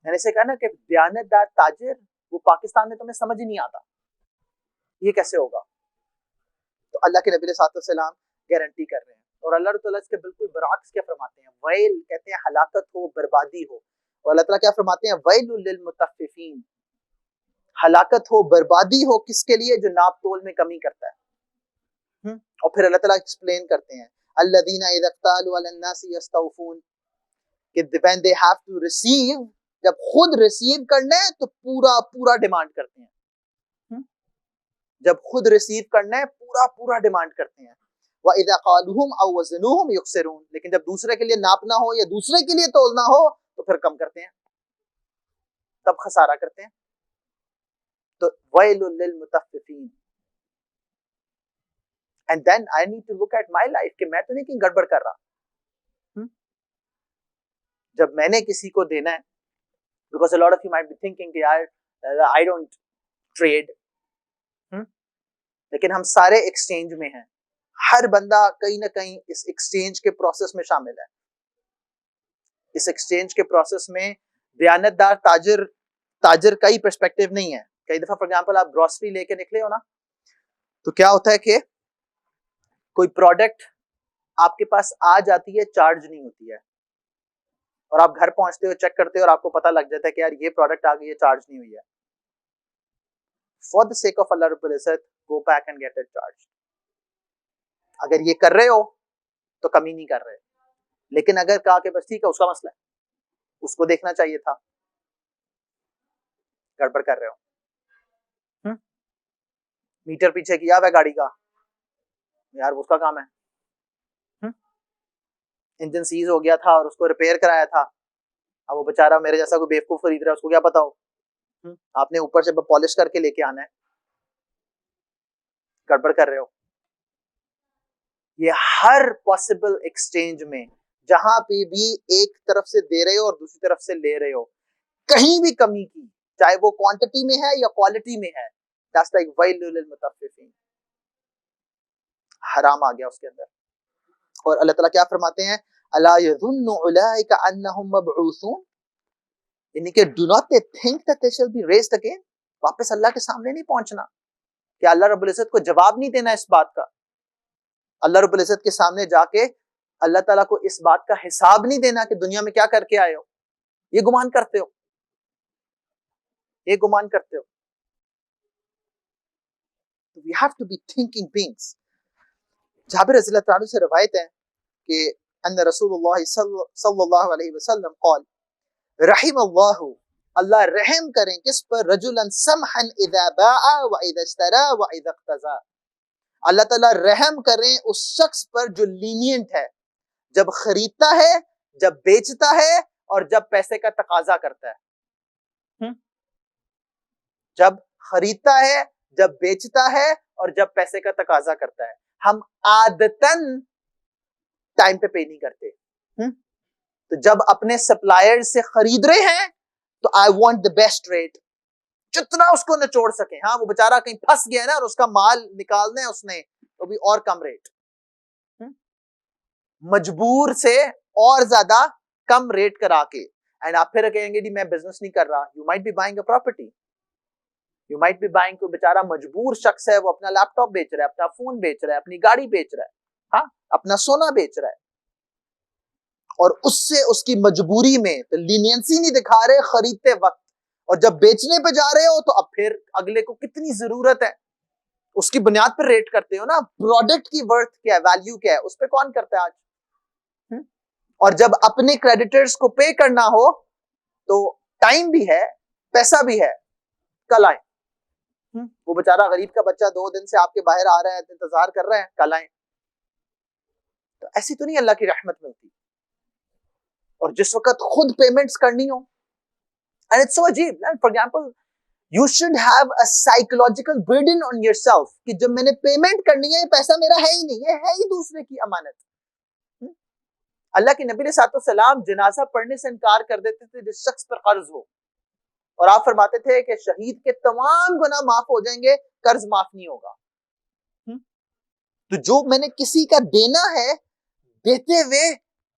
میں نے اسے کہا نا کہ دیانتدار تاجر وہ پاکستان میں تمہیں سمجھ ہی نہیں آتا، یہ کیسے ہوگا؟ تو اللہ کے نبی علیہ السلام گارنٹی کر رہے ہیں. اور اللہ تعالیٰ اس کے بالکل برعکس کیا فرماتے ہیں؟ ویل کہتے ہیں ہلاکت ہو، بربادی ہو. اور اللہ تعالیٰ کیا فرماتے ہیں؟ ویل للمطففین، ہلاکت ہو، بربادی ہو کس کے لیے؟ جو ناپ تول میں کمی کرتا ہے. اور پھر اللہ تعالیٰ ایکسپلین کرتے ہیں الذین اذا اکتالوا علی الناس یستوفون، کہ when they have to receive، جب خود ریسیو کرنا ہے تو پورا پورا ڈیمانڈ کرتے ہیں. جب خود ریسیو کرنا ہے پورا پورا ڈیمانڈ کرتے ہیں. وَإِذَا قَالُوهُمْ أَوْ وَزَنُوهُمْ يُخْسِرُونَ، لیکن جب دوسرے کے لیے ناپنا ہو یا دوسرے کے لیے تولنا ہو تو پھر کم کرتے ہیں، تب خسارہ کرتے ہیں. تو وَيْلٌ لِّلْمُطَفِّفِينَ. And then I need to look at my life کہ میں تو نہیں کہیں گڑبڑ کر رہا. جب میں نے کسی کو دینا ہے، because a lot of you might be thinking کہ یار I don't trade، لیکن ہم سارے ایکسچینج میں ہیں. ہر بندہ کہیں نہ کہیں اس ایکسچینج کے پروسیس میں شامل ہے. اس ایکسچینج کے پروسیس میں دیانتدار تاجر کا ہی پرسپیکٹو نہیں ہے. کئی دفعہ فار ایگزامپل آپ گروسری لے کے نکلے ہو نا، تو کیا ہوتا ہے کہ کوئی پروڈکٹ آپ کے پاس آ جاتی ہے، چارج نہیں ہوتی ہے، اور آپ گھر پہنچتے ہو، چیک کرتے ہو اور آپ کو پتہ لگ جاتا ہے کہ یار یہ پروڈکٹ آ گئی ہے، چارج نہیں ہوئی ہے. فار دا سیک آف اللہ رب العزت go back and get it charge. اگر یہ کر رہے ہو تو کمی نہیں کر رہے، لیکن اگر کہا کہ بس ٹھیک ہے اس کا مسئلہ ہے، اس کو دیکھنا چاہیے تھا، گڑبڑ کر رہے ہو. میٹر پیچھے کیا ہوا ہے گاڑی کا، یار اس کا کام ہے. انجن سیز ہو گیا تھا اور اس کو ریپیئر کرایا تھا، اب وہ بےچارا میرے جیسا کوئی بیوقوف خرید رہا ہے، اس کو کیا پتا ہو. آپ نے اوپر سے پالش کر کے لے کے آنا ہے، گڑبڑ کر رہے ہو. یہ ہر پاسبل ایکسچینج میں جہاں پہ بھی ایک طرف سے دے رہے ہو اور دوسری طرف سے لے رہے ہو، کہیں بھی کمی کی، چاہے وہ کوانٹٹی میں ہے یا کوالٹی میں ہے، that's like وَيْلٌ لِّلْمُطَفِّفِينَ، حرام آ گیا اس کے اندر. اور اللہ تعالیٰ کیا فرماتے ہیں؟ أَلَا يَظُنُّ أُولَٰئِكَ أَنَّهُمْ مَبْعُوثُونَ، یعنی کہ do not they think that they shall be raised again. واپس اللہ کے سامنے نہیں پہنچنا، کہ اللہ رب العزت کو جواب نہیں دینا اس بات کا. اللہ رب العزت کے سامنے جا کے اللہ تعالیٰ کو اس بات کا حساب نہیں دینا کہ دنیا میں کیا کر کے آئے ہو. یہ گمان کرتے ہو، یہ گمان کرتے ہو. We have to be thinking beings. جابر رضی اللہ تعالیٰ سے روایت ہے کہ ان رسول اللہ صلی اللہ علیہ وسلم قال رحم اللہ رحم کریں کس پر؟ رجلا سمحا اذا باع واذا اشترى واذا اقتضى. اللہ تعالیٰ رحم کریں اس شخص پر جو لینینٹ ہے، جب خریدتا ہے، جب بیچتا ہے، اور جب پیسے کا تقاضا کرتا ہے. جب خریدتا ہے، جب بیچتا ہے، اور جب پیسے کا تقاضا کرتا ہے. ہم عادتاً ٹائم پہ پے نہیں کرتے. تو جب اپنے سپلائر سے خرید رہے ہیں تو I want the best rate, جتنا اس کو نچوڑ سکیں. ہاں وہ بےچارا کہیں پھنس گیا ہے نا اور اس کا مال نکالنا ہے اس نے، تو بھی اور کم ریٹ، مجبور سے اور زیادہ کم ریٹ کرا کے. اینڈ آپ پھر کہیں گے جی میں بزنس نہیں کر رہا. You might be buying a property, you might be buying, کوئی بےچارا مجبور شخص ہے، وہ اپنا لیپ ٹاپ بیچ رہا ہے، اپنا فون بیچ رہا ہے، اپنی گاڑی بیچ رہا ہے، ہاں اپنا سونا بیچ رہا ہے، اور اس سے اس کی مجبوری میں تو لینینسی نہیں دکھا رہے خریدتے وقت، اور جب بیچنے پہ جا رہے ہو تو اب پھر اگلے کو کتنی ضرورت ہے اس کی بنیاد پر ریٹ کرتے ہو نا. پروڈکٹ کی ورتھ کیا ہے، ویلیو کیا ہے، اس پہ کون کرتا ہے آج؟ اور جب اپنے کریڈیٹرز کو پے کرنا ہو تو ٹائم بھی ہے, پیسہ بھی ہے, کل آئیں. وہ بیچارہ غریب کا بچہ 2 دن سے آپ کے باہر آ رہا ہے, انتظار کر رہے ہیں, کل آئیں. تو ایسی تو نہیں اللہ کی رحمت ملتی. اور جس وقت خود پیمنٹس کرنی ہو, and it's so عجیب. For example, you should have a psychological burden on yourself کہ جب میں نے پیمنٹ کرنی ہے, یہ پیسہ میرا ہے ہی نہیں, یہ ہے ہی دوسرے کی امانت. اللہ کے نبی علیہ السلام جنازہ پڑھنے سے انکار کر دیتے تھے جس شخص پر قرض ہو, اور آپ فرماتے تھے کہ شہید کے تمام گناہ معاف ہو جائیں گے, قرض معاف نہیں ہوگا. تو جو میں نے کسی کا دینا ہے, دیتے ہوئے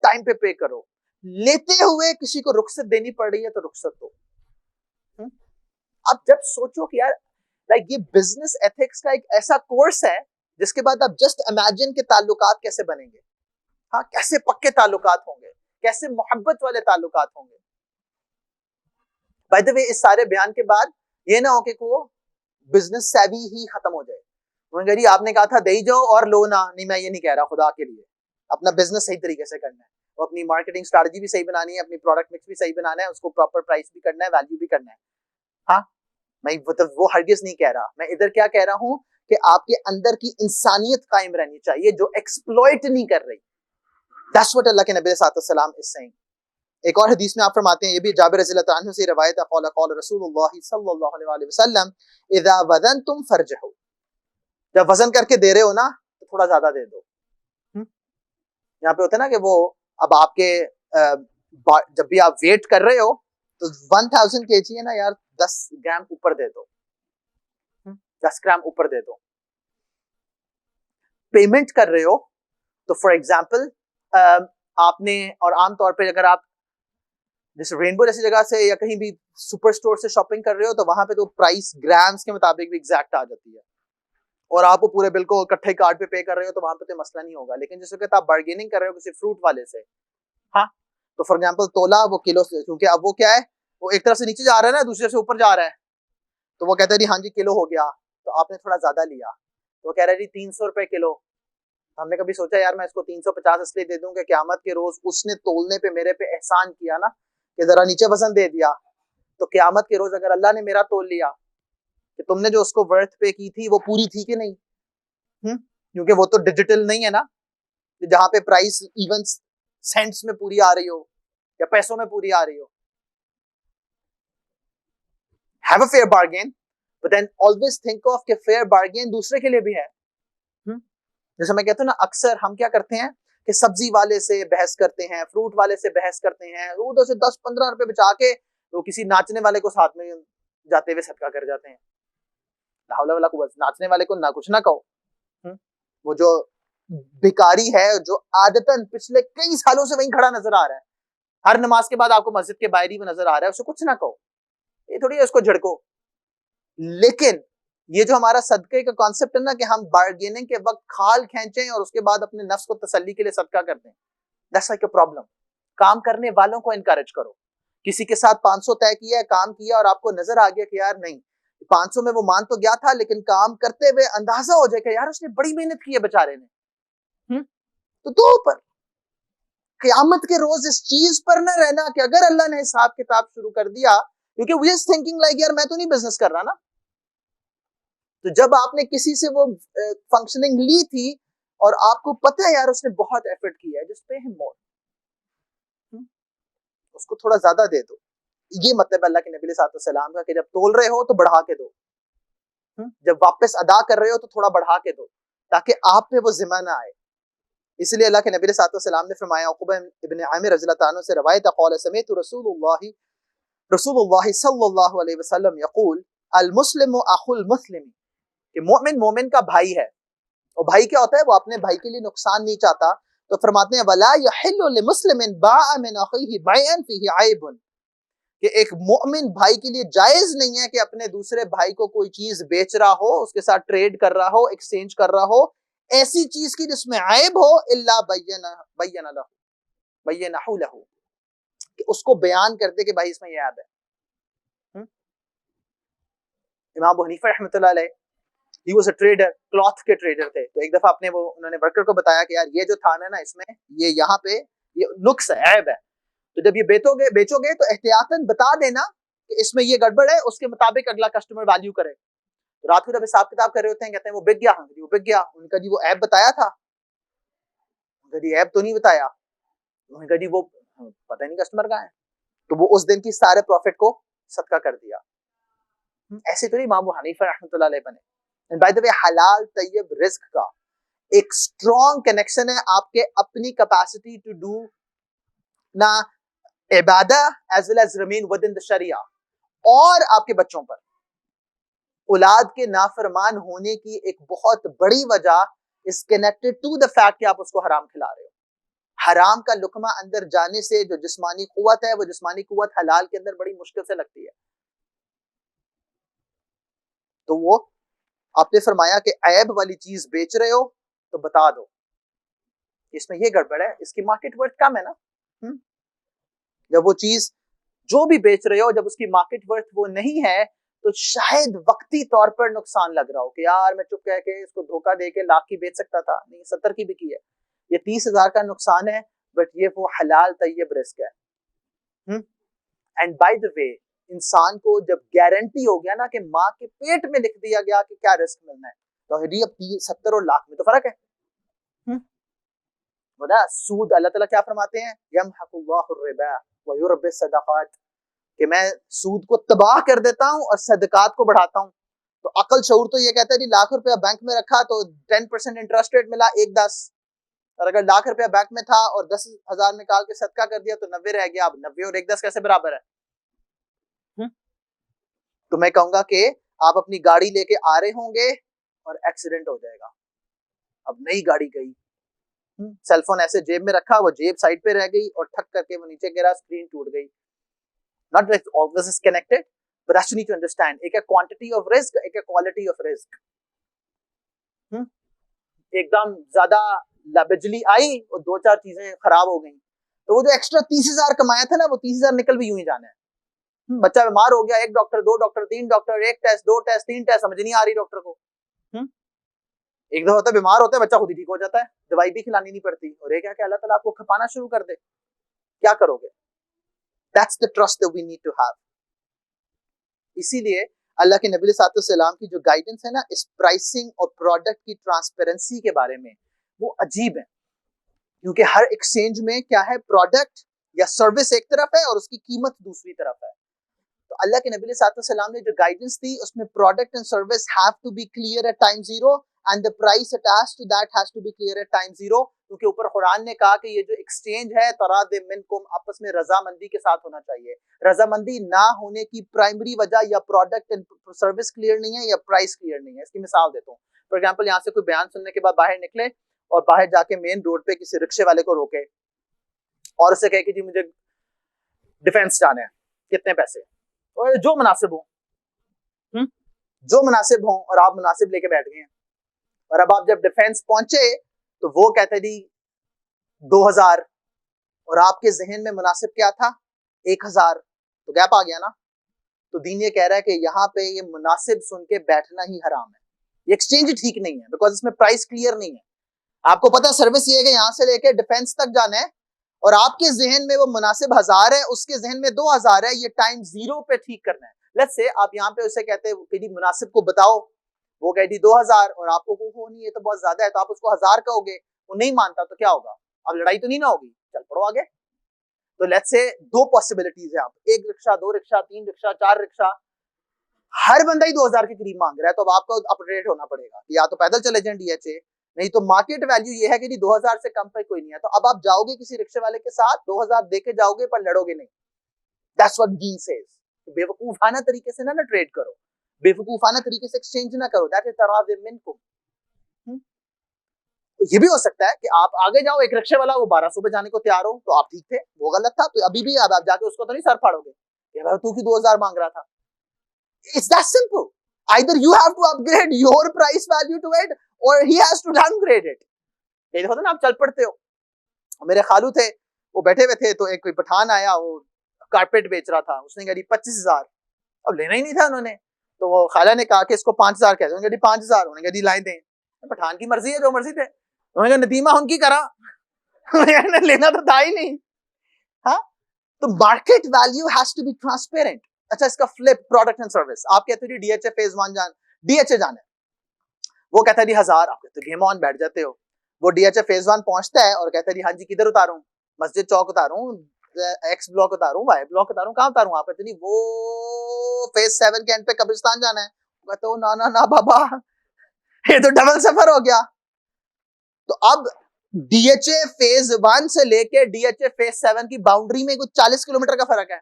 ٹائم پہ پے کرو, لیتے ہوئے کسی کو رخصت دینی پڑ رہی ہے تو رخصت دو. اب جب سوچو کہ یار لائک یہ بزنس ایتھکس کا ایک ایسا کورس ہے جس کے بعد آپ جسٹ امیجن کے تعلقات کیسے بنیں گے, ہاں کیسے پکے تعلقات ہوں گے, کیسے محبت والے تعلقات ہوں گے. بائی دا وے اس سارے بیان کے بعد یہ نہ ہو کہ وہ بزنس سیوی ہی ختم ہو جائے. جی آپ نے کہا تھا دے جاؤ اور لو نہ, نہیں میں یہ نہیں کہہ رہا, خدا کے لیے اپنا بزنس صحیح طریقے سے کرنا ہے, وہ اپنی مارکیٹنگ اسٹریٹجی بھی صحیح بنانی ہے, اپنی پروڈکٹ مکس بھی صحیح بنانا ہے, اس کو پراپر پرائس بھی کرنا ہے, ویلیو بھی کرنا ہے. ہاں میں وہ ہرگز نہیں کہہ رہا, میں ادھر کیا کہہ رہا ہوں کہ آپ کے اندر کی انسانیت قائم رہنی چاہیے جو ایکسپلوئٹ نہیں کر رہی. That's what اللہ کے نبی صلی اللہ علیہ وسلم is saying. ایک اور حدیث میں آپ فرماتے ہیں, یہ بھی جابر رضی اللہ عنہ سے روایت ہے, قال قال رسول اللہ صلی اللہ علیہ وسلم اذا وزنتم فرجحوا, جب وزن کر کے دے رہے ہو نا تو تھوڑا زیادہ دے دو. یہاں پہ ہوتا ہے نا کہ وہ اب آپ کے جب بھی آپ ویٹ کر رہے ہو تو 1000 kg ہے نا یار, 10 گرام اوپر دے دو, 10 گرام اوپر دے دو. پیمنٹ کر رہے ہو تو فار ایگزامپل آپ نے, اور عام طور پہ اگر آپ جیسے رینبو جیسی جگہ سے یا کہیں بھی سپر اسٹور سے شاپنگ کر رہے ہو تو وہاں پہ تو پرائس گرامز کے مطابق بھی ایگزیکٹ آ جاتی ہے, اور آپ وہ پورے بل کو اکٹھے کارڈ پہ پے کر رہے ہو تو وہاں پہ تو مسئلہ نہیں ہوگا. لیکن جس وقت آپ بارگیننگ کر رہے ہو کسی فروٹ والے سے, ہاں تو فار ایگزامپل تولا وہ کلو سے, کیونکہ اب وہ کیا ہے, وہ ایک طرف سے نیچے جا رہا ہے نا, دوسرے سے اوپر جا رہا ہے, تو وہ کہتا ہے جی ہاں جی کلو ہو گیا, تو آپ نے تھوڑا زیادہ لیا, تو وہ کہہ رہا ہے جی 300 روپے کلو. ہم نے کبھی سوچا یار میں اس کو 350 اس لیے دے دوں کہ قیامت کے روز اس نے تولنے پہ میرے پہ احسان کیا نا, کہ ذرا نیچے وزن دے دیا, تو قیامت کے روز اگر اللہ نے میرا تول لیا کہ تم نے جو اس کو ورتھ پے کی تھی وہ پوری تھی کہ نہیں, کیونکہ وہ تو ڈیجیٹل نہیں ہے نا, جہاں پہ پرائس ایون سینٹس میں پوری آ رہی ہو یا پیسوں میں پوری آ رہی ہو. Have a fair bargain, but then always think of کہ fair bargain دوسرے کے لیے بھی ہے. جیسے میں کہتا ہوں نا, اکثر ہم کیا کرتے ہیں کہ سبزی والے سے بحث کرتے ہیں, فروٹ والے سے بحث کرتے ہیں, ادھر سے 10-15 روپے بچا کے وہ کسی ناچنے والے کو ساتھ میں جاتے ہوئے صدقہ کر جاتے ہیں. لا حول ولا قوت, ناچنے والے کو نہ کچھ نہ کہو, وہ جو بیکاری ہے جو عادتاً پچھلے کئی سالوں سے وہیں کھڑا نظر آ رہا ہے, ہر نماز کے بعد آپ کو مسجد کے باہر ہی نظر آ رہا ہے, اسے کچھ نہ کہو, یہ تھوڑی ہے اس کو جھڑکو. لیکن یہ جو ہمارا صدقے کا کانسیپٹ ہے نا کہ ہم بارگیننگ کے وقت کھال کھینچیں اور اس کے بعد اپنے نفس کو تسلی کے لیے صدقہ کرتے ہیں, دیٹس لائک اے پرابلم. کام کرنے والوں کو انکریج کرو. کسی کے ساتھ 500 طے کیا ہے, کام کیا, اور آپ کو نظر آ گیا کہ یار نہیں 500 میں وہ مان تو گیا تھا, لیکن کام کرتے ہوئے اندازہ ہو جائے کہ یار اس نے بڑی محنت کی ہے بیچارے نے, تو دو پر قیامت کے روز اس چیز پر نہ رہنا کہ اگر اللہ نے حساب کتاب شروع کر دیا, کیونکہ وی آر تھنکنگ لائک یار میں تو نہیں بزنس کر رہا نا. تو جب آپ نے کسی سے وہ فنکشننگ لی تھی اور آپ کو پتہ ہے یار اس نے بہت ایفرٹ کیا ہے, جس پہ مور اس کو تھوڑا زیادہ دے دو. یہ مطلب اللہ کے نبی صلی اللہ علیہ وسلم کا کہ جب تول رہے ہو تو بڑھا کے دو, جب واپس ادا کر رہے ہو تو تھوڑا بڑھا کے دو, تاکہ آپ پہ وہ ذمہ نہ آئے. اس لیے اللہ کے نبی صلی اللہ علیہ وسلم نے فرمایا, عقبہ ابن عامر رضی اللہ عنہ سے روایت ہے, قال سمعت رسول اللہ صلی اللہ علیہ وسلم یقول المسلم اخو المسلم, کہ مومن کا بھائی ہے, اور بھائی کیا ہوتا ہے, وہ اپنے بھائی کے لیے نقصان نہیں چاہتا. تو فرماتے ہیں ولا یحل لمسلم باع من اخیہ بیعا فیہ عیب, کہ ایک مومن بھائی کے لیے جائز نہیں ہے کہ اپنے دوسرے بھائی کو کوئی چیز بیچ رہا ہو, اس کے ساتھ ٹریڈ کر رہا ہو, ایکسچینج کر رہا ہو, ایسی چیز کی جس میں عیب ہو, الا بینہ لہ, کہ اس کو بیان کر دے کہ بھائی اس میں یہ عیب ہے. امام ابو حنیفہ رحمۃ اللہ علیہ he was a trader, cloth کے ٹریڈر تھے. تو ایک دفعہ انہوں نے ورکر کو بتایا کہ یار یہ جو تھان ہے نا, اس میں یہ یہاں پہ یہ نقص ہے, عیب ہے. تو جب یہ بیچو گے تو احتیاطاً بتا دینا کہ اس میں یہ گڑبڑ ہے، اس کے مطابق اگلا کسٹمر ویلیو کرے. تو رات کو جب حساب کتاب کر رہے ہوتے ہیں کہتے ہیں وہ بک گیا. وہ بک گیا. ان کا جی وہ ایپ بتایا تھا. ان کا جی ایپ تو نہیں بتایا. ان کا جی وہ پتہ نہیں کسٹمر کہاں ہے. تو وہ اس دن کی سارے پروفٹ کو صدقہ کر دیا. ایسے تو نہیں امام ابو حنیفہ رحمۃ اللہ علیہ بنے. اینڈ بائی دی وے حلال طیب رزق کا ایک اسٹرانگ کنیکشن ہے آپ کے اپنی کیپیسٹی ٹو ڈو نا عبادہ as well as remain with in the شریعہ، اور آپ کے بچوں پر اولاد کے نافرمان ہونے کی ایک بہت بڑی وجہ اس کنیکٹڈ ٹو دا فیکٹ کہ آپ اس کو حرام کھلا رہے ہو. حرام کا لقمہ اندر جانے سے جو جسمانی قوت ہے وہ جسمانی قوت حلال کے اندر بڑی مشکل سے لگتی ہے. تو وہ آپ نے فرمایا کہ عیب والی چیز بیچ رہے ہو تو بتا دو اس میں یہ گڑبڑ ہے، اس کی مارکیٹ ورتھ کم ہے نا. جب وہ چیز جو بھی بیچ رہے ہو جب اس کی مارکیٹ ورتھ وہ نہیں ہے تو شاید وقتی طور پر نقصان لگ رہا ہو کہ یار میں چپ کہہ کے اس کو دھوکہ دے کے 1,00,000 کی بیچ سکتا تھا، نہیں 70 کی بکی ہے. یہ 30,000 کا نقصان ہے بٹ یہ وہ حلال طیب رزق ہے. اینڈ بائی دا وے انسان کو جب گارنٹی ہو گیا نا کہ ماں کے پیٹ میں لکھ دیا گیا کہ کیا رزق ملنا ہے تو اب 70 اور 1,00,000 میں تو فرق ہے. سود اللہ تعالیٰ کیا فرماتے ہیں؟ یمحق اللہ الربا ویربی الصدقات، کہ میں سود کو تباہ کر دیتا ہوں اور صدقات کو بڑھاتا ہوں. تو عقل شعور تو یہ کہتا ہے جی 1,00,000 بینک میں رکھا تو 10% انٹرسٹ ریٹ ملا 1.10، اور اگر 1,00,000 بینک میں تھا اور 10,000 نکال کے صدقہ کر دیا تو 90 رہ گیا. اب 90 اور 1.10 کیسے برابر ہے؟ تو میں کہوں گا کہ آپ اپنی گاڑی لے کے آ رہے ہوں گے اور ایکسیڈنٹ ہو جائے گا. اب نئی گاڑی گئی، سیل فون ایسے جیب میں رکھا، وہ جیب سائڈ پہ رہ گئی اور ٹھک کر کے وہ نیچے گرا، اسکرین ٹوٹ گئی. Not like all this is connected, but that's you need to understand. ایک ہے quantity of risk، ایک ہے quality of risk. ایک دم زیادہ بجلی آئی اور 2-4 چیزیں خراب ہو گئیں تو وہ جو ایکسٹرا 30,000 کمایا تھا نا وہ 30,000 نکل بھی یوں ہی جانا ہے. بچہ بیمار ہو گیا، 1 doctor 2 doctor 3 doctor, 1 test 2 test 3 test, سمجھ نہیں آ رہی ڈاکٹر کو. ایک دفعہ ہوتا ہے بیمار ہوتا ہے بچہ خود ہی ٹھیک ہو جاتا ہے، دوائی بھی کھلانی نہیں پڑتی. اور ایک ہے کہ اللہ تعالیٰ آپ کو کھپانا شروع کر دے، کیا کرو گے؟ That's the trust that we need to have. اسی لیے اللہ کے نبی صلی اللہ علیہ وسلم کی جو گائیڈنس ہے نا اس پرائسنگ اور پروڈکٹ کی ٹرانسپیرنسی کے بارے میں وہ عجیب ہے، کیونکہ ہر ایکسچینج میں کیا ہے، پروڈکٹ یا سروس ایک طرف ہے اور اس کی قیمت دوسری طرف ہے. تو اللہ کے نبی صلی اللہ علیہ وسلم نے جو گائیڈنس دی اس میں product and service have to be clear at time zero and the price attached to that has to be clear at time zero. کیونکہ اوپر قرآن نے کہا کہ یہ جو ایکسچینج ہے تراض منکم، آپس میں رضامندی کے ساتھ ہونا چاہیے. رضامندی نہ ہونے کی پرائمری وجہ یا پروڈکٹ اینڈ سروس کلیئر نہیں ہے یا پرائس کلیئر نہیں ہے. اس کی مثال دیتا ہوں. فار ایگزامپل یہاں سے کوئی بیان سننے کے بعد باہر نکلے اور باہر جا کے مین روڈ پہ کسی رکشے والے کو روکے اور اسے کہے کہ جی مجھے ڈیفینس جانا ہے، کتنے پیسے، اور جو مناسب ہوں، جو مناسب ہوں، اور آپ مناسب لے کے بیٹھ گئے ہیں. اور اب آپ جب ڈیفینس پہنچے تو وہ کہتے جی 2,000 اور آپ کے ذہن میں مناسب کیا تھا 1,000، تو گیپ آ گیا نا. تو دین یہ کہہ رہا ہے کہ یہاں پہ یہ مناسب سن کے بیٹھنا ہی حرام ہے. یہ ایکسچینج ٹھیک نہیں ہے بیکاز اس میں پرائس کلیئر نہیں ہے. آپ کو پتا سروس یہ ہے کہ یہاں سے لے کے ڈیفینس تک جانا ہے اور آپ کے ذہن میں وہ مناسب 1,000 ہے، اس کے ذہن میں 2,000 ہے. یہ ٹائم زیرو پہ ٹھیک کرنا ہے. لیٹس سے آپ یہاں پہ اسے کہتے ہیں کہ جی مناسب کو بتاؤ، وہ کہتی 2,000 اور آپ کو وہ نہیں، یہ تو بہت زیادہ ہے، تو آپ اس کو 1,000 کہو گے، وہ نہیں مانتا تو کیا ہوگا؟ اب لڑائی تو نہیں نہ ہوگی، چل پڑو آگے. تو لیٹس سے 2 پاسبلٹیز ہیں، آپ 1 رکشہ 2 رکشہ 3 رکشہ 4 رکشہ، ہر بندہ ہی 2,000 کے قریب مانگ رہا ہے. تو اب آپ کو اپڈیٹ ہونا پڑے گا کہ یا تو پیدل چلے جائیں DHA، نہیں تو مارکیٹ ویلیو یہ ہے کہ جی 2,000 سے کم پہ کوئی نہیں ہے. تو اب آپ جاؤ گے کسی رکشے والے کے ساتھ 2,000 دے کے جاؤ گے پر لڑو گے نہیں. That's what deen says. بے وقوفانہ طریقے سے نہ ٹریڈ کرو، بے وقوفانہ طریقے سے ایکسچینج نہ کرو. That is تراض منکم. یہ بھی ہو سکتا ہے کہ آپ آگے جاؤ، ایک رکشے والا وہ 1,200 پہ جانے کو تیار ہو تو آپ ٹھیک تھے، وہ غلط تھا، تو ابھی بھی آپ جا کے اس کو تو نہیں سر پھاڑو گے کہ بھائی تو کی 2,000 مانگ رہا تھا. It's that simple. Either you have to upgrade your price value to it or he has to downgrade it. یہ ہوتا نا آپ چل پڑتے ہو. میرے خالو تھے، وہ بیٹھے ہوئے تھے تو ایک کوئی پٹھان آیا، وہ کارپیٹ بیچ رہا تھا. اس نے کہا جی 25,000. اب لینا ہی نہیں تھا انہوں نے، تو وہ خالہ نے کہا کہ اس کو 5,000 کہتے ہیں. انہوں نے کہا جی 5,000. انہوں نے کہا جی لائیں دیں. پٹھان کی مرضی ہے، جو مرضی تھے. انہوں نے کہا ندیمہ ان کی کرا، لینا تو تھا ہی نہیں. ہاں تو market value has to be transparent. اچھا اس کا فلپ پروڈکٹ اینڈ سروس, آپ کہتے ہیں ڈی ایچ اے فیز 1 ڈی ایچ اے جانا ہے, وہ کہتا ہے جی 1000, آپ کہتے گیم آن بیٹھ جاتے ہو. وہ ڈی ایچ اے فیز 1 پہنچتا ہے اور کہتا ہے جی ہاں جی کدھر اتاروں, مسجد چوک اتاروں, ایکس بلاک اتاروں, وائی بلاک اتاروں, کہاں اتاروں؟ آپ کہتے نہیں وہ فیز 7 کے اینڈ پہ قبرستان جانا ہے. کہتے ہو نا نا نا بابا یہ تو ڈبل سفر ہو گیا. تو اب ڈی ایچ اے فیز 1 سے لے کے ڈی ایچ اے فیز 7 کی باؤنڈری میں کچھ 40 کلومیٹر کا فرق ہے.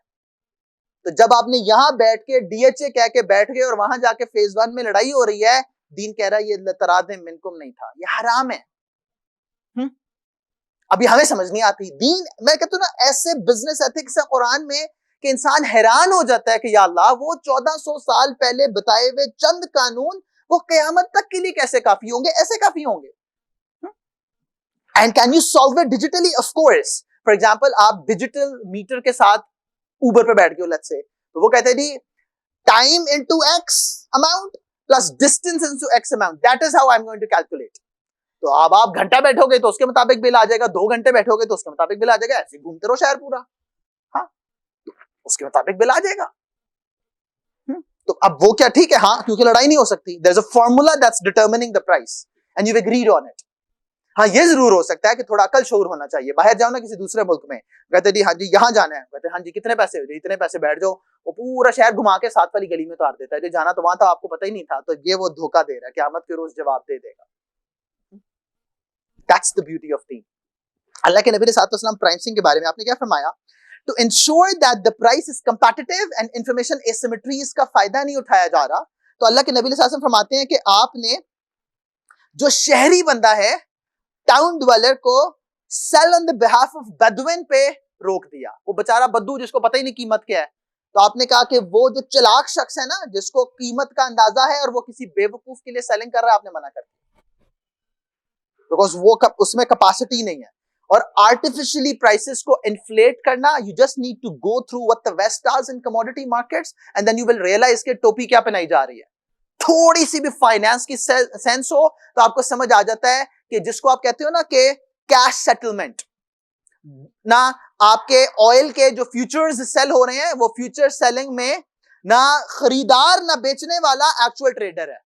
تو جب آپ نے یہاں بیٹھ کے ڈی ایچ اے کہہ کے بیٹھ گئے اور وہاں جا کے فیز 1 میں لڑائی ہو رہی ہے, دین کہہ رہا ہے یہ تراد منکم نہیں تھا, یہ حرام ہے. ابھی ہمیں سمجھ نہیں آتی دین. میں کہتا ہوں نا ایسے بزنس ایتھکس ہے قرآن میں کہ انسان حیران ہو جاتا ہے کہ یا اللہ وہ 1400 سال پہلے بتائے ہوئے چند قانون وہ قیامت تک کے لیے کیسے کافی ہوں گے, ایسے کافی ہوں گے. And can you solve it digitally? Of course. For example آپ ڈیجیٹل میٹر کے ساتھ اوبر پہ بیٹھ گئے ہو لیٹس سے, تو وہ کہتے ہیں جی time into X amount plus distance into X amount, that is how I am going to calculate. تو اب آپ گھنٹہ بیٹھو گے تو اس کے مطابق بل آ جائے گا, 2 گھنٹے بیٹھو گے تو اس کے مطابق بل آ جائے گا, ایسے گھومتے رہو شہر پورا, ہاں اس کے مطابق بل آ جائے گا. تو اب وہ کیا ٹھیک ہے, ہاں کیونکہ لڑائی نہیں ہو سکتی. there is a formula that's determining the price and you've agreed on it. ہاں یہ ضرور ہو سکتا ہے کہ تھوڑا عقل شعور ہونا چاہیے. باہر جاؤ نا کسی دوسرے ملک میں, کہتے جی ہاں جی یہاں جانا ہے, کہتے ہاں جی کتنے پیسے ہو جائے, اتنے پیسے, بیٹھ جاؤ. وہ پورا شہر گھما کے 7 والی گلی میں اتار دیتا ہے, جو جانا تو وہاں تھا آپ کو پتہ ہی نہیں تھا. تو یہ وہ دھوکہ دے رہا ہے, قیامت کے روز جواب دے دے گا. That's the beauty of deen. اللہ کے نبی علیہ الصلوۃ والسلام پرائسنگ کے بارے میں آپ نے کیا فرمایا؟ To ensure that the price is competitive and information asymmetries کا فائدہ نہیں اٹھایا جا رہا, تو اللہ کے نبی علیہ الصلوۃ والسلام فرماتے ہیں کہ آپ نے جو شہری بندہ ہے ٹاؤن ڈویلر کو sell on the behalf of Bedouin پہ روک دیا. وہ بیچارہ بدو جس کو پتہ ہی نہیں قیمت کیا ہے, تو آپ نے کہا کہ وہ جو چلاک شخص ہے نا جس کو قیمت کا اندازہ ہے اور وہ کسی بے وقوف کے لیے سیلنگ کر رہا ہے, آپ نے منع کر دیا, بیکاز وہ اس میں کیپیسٹی نہیں ہے. اور آرٹیفیشلی پرائسز کو انفلیٹ کرنا, you just need to go through what the West does in commodity markets and then you will realize کہ ٹوپی کیا پہنائی جا رہی ہے. تھوڑی سی بھی فائنانس کی سینس ہو تو آپ کو سمجھ آ جاتا ہے کہ جس کو آپ کہتے ہو نا کہ کیش سیٹلمنٹ, نہ آپ کے آئل کے جو فیوچرز سیل ہو رہے ہیں وہ فیوچر سیلنگ میں نہ خریدار نہ بیچنے والا ایکچوئل ٹریڈر ہے.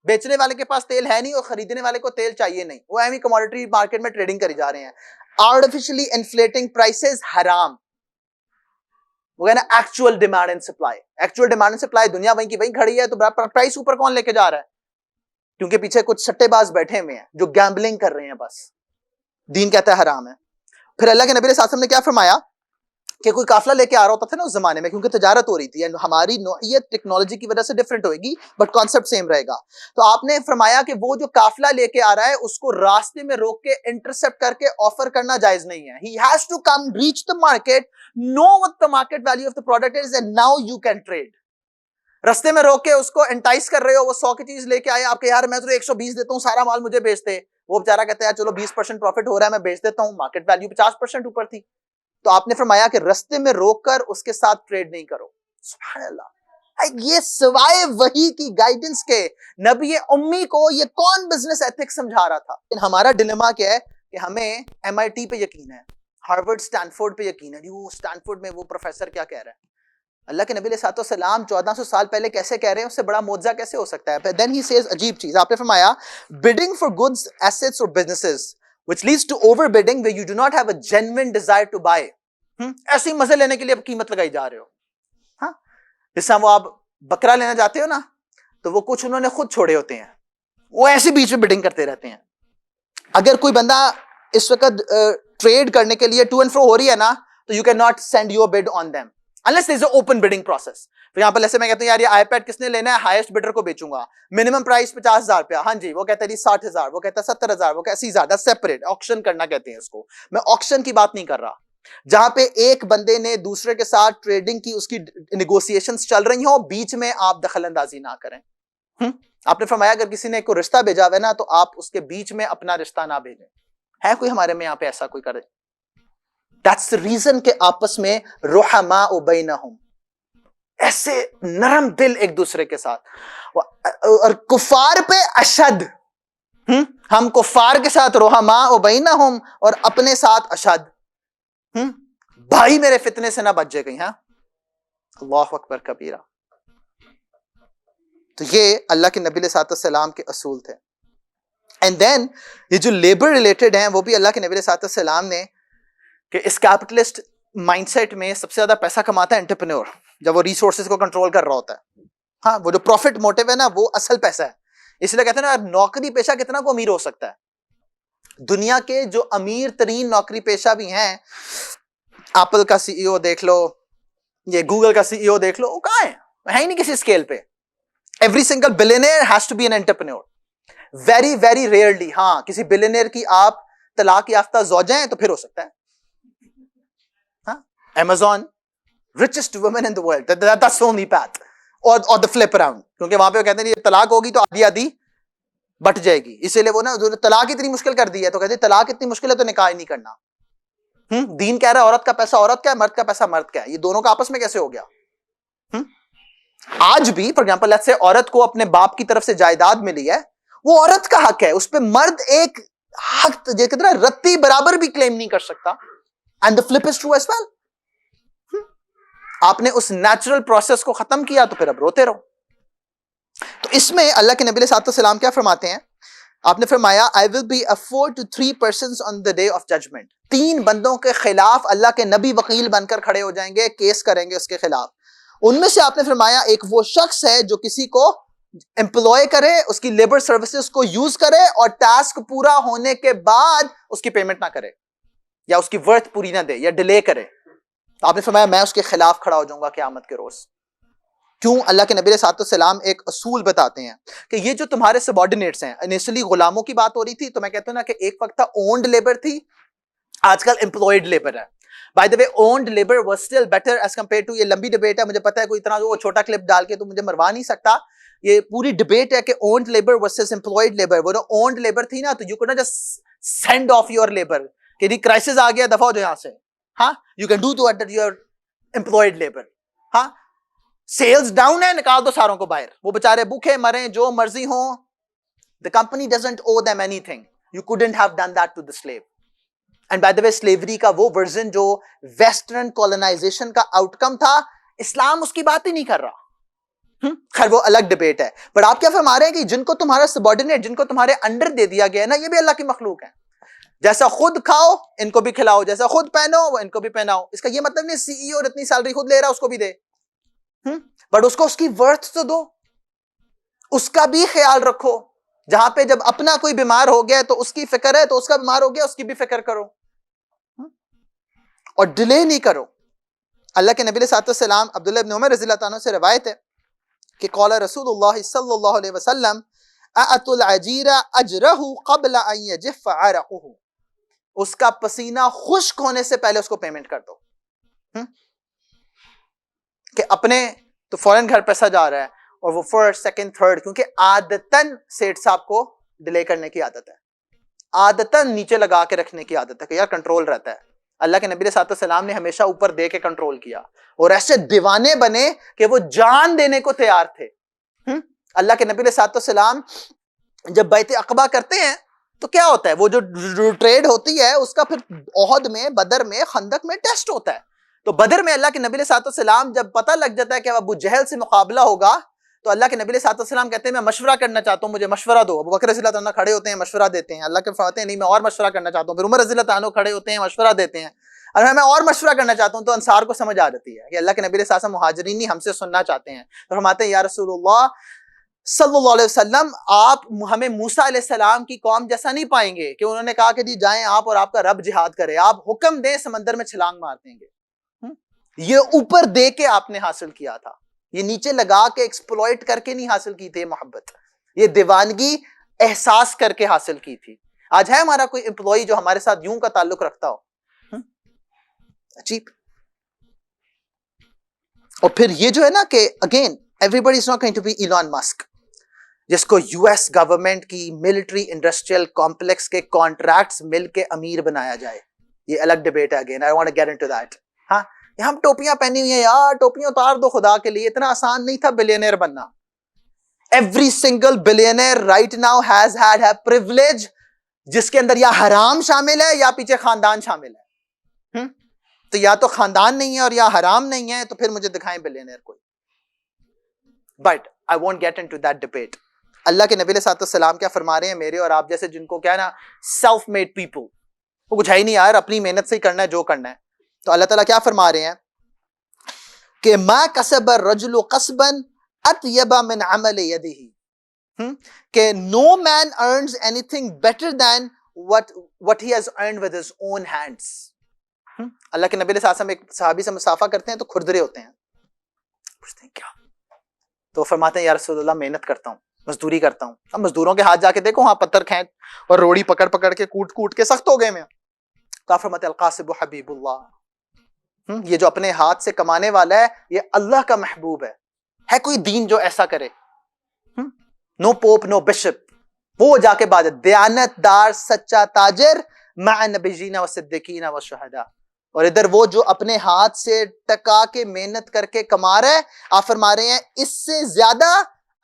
بیچنے والے کے پاس تیل ہے نہیں اور خریدنے والے کو تیل چاہیے نہیں, وہ ایویں کموڈٹی مارکیٹ میں ٹریڈنگ کری جا رہے ہیں. آرٹیفیشلی انفلیٹنگ پرائسز حرام. وہ کہنا actual demand and supply, actual demand and supply دنیا وہیں کی وہیں کھڑی ہے, تو پرائس اوپر کون لے کے جا رہا ہے؟ کیونکہ پیچھے کچھ سٹے باز بیٹھے ہوئے ہیں جو گیمبلنگ کر رہے ہیں بس. دین کہتا ہے حرام ہے. پھر اللہ کے نبی صلی اللہ علیہ وسلم نے کیا فرمایا کہ کوئی قافلہ لے کے آ رہا ہوتا تھا نا اس زمانے میں, کیونکہ تجارت ہو رہی تھی, ہماری نوعیت ٹیکنالوجی کی وجہ سے ڈفرنٹ ہوئے گی بٹ کانسیپٹ سیم رہے گا. تو آپ نے فرمایا کہ وہ جو قافلہ لے کے آ رہا ہے اس کو راستے میں روک کے انٹرسپٹ کر کے آفر کرنا جائز نہیں ہے. He has to come reach the market, know what the market value of the product is and now you can trade. رستے میں روک کے اس کو انٹائز کر رہے ہو, وہ 100 کی چیز لے کے آئے, آپ کہ یار میں تو 120 دیتا ہوں, سارا مال مجھے بیچ دے. وہ بیچارہ کہتا ہے چلو 20% پروفٹ ہو رہا ہے میں بیچ دیتا ہوں, مارکیٹ ویلیو 50% اوپر تھی. تو آپ نے فرمایا کہ رستے میں روک کر اس کے ساتھ ٹریڈ نہیں کرو. سبحان اللہ, یہ سوائے وحی کی گائیڈنس کے نبی امی کو یہ کون بزنس ایتھکس سمجھا رہا تھا؟ ہمارا ڈیلیما کیا ہے کہ ہمیں MIT پہ یقین ہے, ہارورڈ اسٹینفورڈ پہ یقین ہے, وہ اسٹینفورڈ میں وہ پروفیسر کیا کہہ رہا ہے. اللہ کے نبی علیہ الصلوۃ والسلام 1400 سال پہلے کیسے کہہ رہے ہیں, اس سے بڑا معجزہ کیسے ہو سکتا ہے؟ دین ہی سیز عجیب چیز, آپ نے فرمایا bidding for goods, assets or businesses which leads to overbidding where you do not have a genuine desire to buy. ایسی مزے لینے کے لیے اب قیمت لگائی جا رہے ہو. ہاں جس طرح وہ آپ بکرا لینا جاتے ہو نا, تو وہ کچھ انہوں نے خود چھوڑے ہوتے ہیں, وہ ایسے بیچ میں بڈنگ کرتے رہتے ہیں. اگر کوئی بندہ اس وقت ٹریڈ کرنے کے لیے ٹو اینڈ فرو ہو رہی ہے نا, تو you can not send your bid on them unless there is an open bidding process. For example, ایسے میں کہتا ہوں یار یہ iPad کس نے لینا ہے, ہائیسٹ بڈر کو بیچوں گا, منیمم پرائس 50,000 روپیہ, ہاں جی وہ کہتا ہے 60,000, وہ کہتا ہے 70,000, وہ کہتا ہے 80,000. that's separate, آکشن کرنا کہتے ہیں اس کو. میں آکشن کی بات نہیں کر رہا جہاں پہ ایک بندے نے دوسرے کے ساتھ ٹریڈنگ کی, اس کی نیگوسیشنز چل رہی ہوں, بیچ میں آپ دخل اندازی نہ کریں. آپ نے فرمایا اگر کسی نے کوئی رشتہ بھیجا ہوا ہے نا, تو آپ اس کے بیچ میں اپنا رشتہ نہ بھیجیں. ہے کوئی ہمارے میں یہاں پہ ایسا کوئی کرے؟ That's the reason کہ آپس میں رحماء بینہم, ایسے نرم دل ایک دوسرے کے ساتھ. اور کفار پہ اشد, ہم کفار کے ساتھ رحماء بینہم اور اپنے ساتھ اشد. بھائی میرے فتنے سے نہ بچ جائے گئی. ہاں اللہ اکبر کبیرہ. تو یہ اللہ کے نبی علیہ السلام کے اصول تھے. اینڈ دین یہ جو لیبر ریلیٹڈ ہیں وہ بھی اللہ کے نبی علیہ السلام نے کہ اس کیپٹلسٹ مائنڈ سیٹ میں سب سے زیادہ پیسہ کماتا ہے انٹرپرینور جب وہ ریسورسز کو کنٹرول کر رہا ہوتا ہے. ہاں وہ جو پروفٹ موٹیو ہے نا وہ اصل پیسہ ہے. اس لیے کہتے ہیں نا نوکری پیشہ کتنا کو امیر ہو سکتا ہے. دنیا کے جو امیر ترین نوکری پیشہ بھی ہیں, ایپل کا سی ای او دیکھ لو, یہ گوگل کا سی ای او دیکھ لو, وہ کہاں ہے ہی نہیں کسی اسکیل پہ. Every single billionaire has to be an entrepreneur. Very very rarely ہاں کسی بلینئر کی آپ طلاق یافتہ زوجہ ہیں تو پھر ہو سکتا ہے. ہاں Amazon richest woman in the world, that's the only path. or the flip around, کیونکہ وہاں پہ وہ کہتے ہیں یہ طلاق ہوگی تو آدھی آدھی بٹ جائے گی. اسی لیے وہ نا طلاق اتنی مشکل کر دی ہے تو کہتے ہیں طلاق اتنی مشکل ہے تو نکاح نہیں کرنا. دین کہہ رہا ہے عورت کا پیسہ عورت کا ہے, مرد کا پیسہ مرد کا ہے. یہ دونوں کا آپس میں کیسے ہو گیا؟ آج بھی فار ایگزامپل لیٹس سے عورت کو اپنے باپ کی طرف سے جائیداد ملی ہے, وہ عورت کا حق ہے, اس پہ مرد ایک حق کتنا رتی برابر بھی کلیم نہیں کر سکتا. And the flip is true as well. آپ نے اس نیچرل پروسیس کو ختم کیا تو پھر اب روتے رہو. تو اس میں اللہ کے نبی علیہ السلام کیا فرماتے ہیں؟ آپ نے فرمایا I will be afford to 3 persons on the day of judgment. 3 بندوں کے خلاف اللہ کے نبی وکیل بن کر کھڑے ہو جائیں گے, کیس کریں گے اس کے خلاف. ان میں سے آپ نے فرمایا ایک وہ شخص ہے جو کسی کو امپلوائے کرے, اس کی لیبر سروسز کو یوز کرے اور ٹاسک پورا ہونے کے بعد اس کی پیمنٹ نہ کرے یا اس کی ورتھ پوری نہ دے یا ڈیلے کرے. تو آپ نے فرمایا میں اس کے خلاف کھڑا ہو جاؤں گا قیامت کے روز. کیوں؟ اللہ کے نبی علیہ السلام ایک اصول بتاتے ہیں کہ یہ جو تمہارے سبارڈینیٹس ہیں, انیشلی غلاموں کی بات ہو رہی تھی تو میں کہتا ہوں نا کہ ایک وقت تھا اونڈ لیبر تھی, آج کل امپلائڈ لیبر ہے. By the way owned labour was still better as compare to, یہ لمبی ڈبیٹ ہے مجھے پتا ہے, کوئی اتنا وہ چھوٹا کلپ ڈال کے تو مجھے مروا نہیں سکتا. یہ پوری ڈبیٹ ہے کہ owned labour versus employed labour. وہ اونڈ لیبر تھی نا تو you could not just send off your labour کہ دی کرائسس آ گیا دفعہ ہو جو یہاں سے. ہاں you can do to under your employed labour. ہاں سیلز ڈاؤن ہے, نکال دو ساروں کو باہر, وہ بےچارے بھوکے مریں جو مرضی ہوں. The company doesn't owe them anything. You couldn't have done that to the slave. And by the way, slavery کا وہ ورژن جو ویسٹرن کولونائزیشن کا آؤٹ کم تھا, اسلام اس کی بات ہی نہیں کر رہا. خیر وہ الگ ڈبیٹ ہے. بٹ آپ کیا فرما رہے ہیں کہ جن کو تمہارا سبارڈینیٹ, جن کو تمہارے انڈر دے دیا گیا ہے نا, یہ بھی اللہ کی مخلوق ہے. جیسا خود کھاؤ ان کو بھی کھلاؤ, جیسا خود پہنو وہ ان کو بھی پہناؤ. اس کا یہ مطلب نہیں سی ای او اتنی سیلری خود لے رہا اس کو بھی دے, بٹ اس کو اس کی ورتھ تو دو, اس کا بھی خیال رکھو. جہاں پہ جب اپنا کوئی بیمار ہو گیا تو اس کی فکر ہے, تو اس کا بیمار ہو گیا اس کی بھی فکر کرو اور ڈیلے نہیں کرو. اللہ کے نبی علیہ السلام عبداللہ ابن عمر رضی اللہ عنہ سے روایت ہے کہ قال رسول اللہ صلی اللہ علیہ وسلم اعطوا العجیر اجرہ قبل ان یجف عرقہ, اس کا پسینہ خشک ہونے سے پہلے اس کو پیمنٹ کر دو. کہ اپنے تو فوراً گھر پیسہ جا رہا ہے اور وہ فرسٹ سیکنڈ تھرڈ, کیونکہ عادتاً سیٹ صاحب کو ڈیلے کرنے کی عادت ہے, عادتاً نیچے لگا کے رکھنے کی عادت ہے کہ یار کنٹرول رہتا ہے. اللہ کے نبی علیہ السلام نے ہمیشہ اوپر دے کے کنٹرول کیا اور ایسے دیوانے بنے کہ وہ جان دینے کو تیار تھے. اللہ کے نبی علیہ السلام جب بیعت عقبہ کرتے ہیں تو کیا ہوتا ہے, وہ جو ٹریڈ ہوتی ہے اس کا پھر احد میں, بدر میں, خندق میں ٹیسٹ ہوتا ہے. تو بدر میں اللہ کے نبی علیہ السلام جب پتہ لگ جاتا ہے کہ ابو جہل سے مقابلہ ہوگا تو اللہ کے نبی علیہ السلام کہتے ہیں میں مشورہ کرنا چاہتا ہوں, مجھے مشورہ دو. ابو بکر رضی اللہ عنہ کھڑے ہوتے ہیں, مشورہ دیتے ہیں. اللہ کے فرماتے ہیں نہیں میں اور مشورہ کرنا چاہتا ہوں. پھر عمر رضی اللہ عنہ کھڑے ہوتے ہیں, مشورہ دیتے ہیں. اور میں اور مشورہ کرنا چاہتا ہوں. تو انصار کو سمجھ آ جاتی ہے کہ اللہ کے نبی علیہ السلام مہاجرین ہی ہم سے سننا چاہتے ہیں. تو فرماتے ہیں یا رسول اللہ صلی اللہ علیہ وسلم آپ ہمیں موسیٰ علیہ السلام کی قوم جیسا نہیں پائیں گے کہ انہوں نے کہا کہ جی جائیں آپ اور آپ کا رب جہاد کرے, آپ حکم دیں سمندر میں چھلانگ مار دیں گے. یہ اوپر دے کے آپ نے حاصل کیا تھا, یہ نیچے لگا کے ایکسپلوئٹ کر کے نہیں حاصل کی تھی محبت, یہ دیوانگی احساس کر کے حاصل کی تھی. آج ہے ہمارا کوئی امپلائی جو ہمارے ساتھ یوں کا تعلق رکھتا ہو؟ عجیب. اور پھر یہ جو ہے نا کہ again everybody is not going to be Elon Musk, جس کو یو ایس گورنمنٹ کی ملٹری انڈسٹریل کمپلیکس کے کانٹریکٹس مل کے امیر بنایا جائے. یہ الگ ڈبیٹ ہے, again I want to get into that. ہاں ہم ٹوپیاں پہنی ہوئی ہیں یار, ٹوپیاں اتار دو خدا کے لیے, اتنا آسان نہیں تھا بلینئر بننا. Every single billionaire right now has had a privilege جس کے اندر یا حرام شامل ہے یا پیچھے خاندان شامل ہے. تو یا تو خاندان نہیں ہے اور یا حرام نہیں ہے, تو پھر مجھے دکھائیں بلینئر کوئی. But I won't get into that debate. اللہ کے نبی علیہ السلام کیا فرما رہے ہیں, میرے اور آپ جیسے جن کو کیا ہے نا سیلف میڈ پیپل, وہ کچھ ہے ہی نہیں یار, اپنی محنت سے ہی کرنا ہے جو کرنا ہے. تو اللہ تعالیٰ کیا فرما رہے ہیں کہ ما کسب الرجل قصبا اطیب من عمل یدہ, کہ no man earns anything better than what he has earned with his own hands. اللہ کے نبی علیہ السلام ایک صحابی سے مصافحہ کرتے ہیں تو کھردرے ہوتے ہیں, پوچھتے ہیں کیا, تو فرماتے ہیں یا رسول اللہ محنت کرتا ہوں, مزدوری کرتا ہوں. اب مزدوروں کے ہاتھ جا کے دیکھو, ہاں پتھر کھینچ اور روڑی پکڑ پکڑ کے کوٹ کوٹ کے سخت ہو گئے میں. تو آپ فرماتے ہیں القاسب حبیب اللہ, یہ جو اپنے ہاتھ سے کمانے والا ہے یہ اللہ کا محبوب ہے. ہے کوئی دین جو ایسا کرے؟ نو پوپ نو بشپ, وہ جا کے بعد دیانت دار سچا تاجر مع نبیین و صدیقین و شہداء, اور ادھر وہ جو اپنے ہاتھ سے ٹکا کے محنت کر کے کما رہے ہیں, آپ فرما رہے ہیں اس سے زیادہ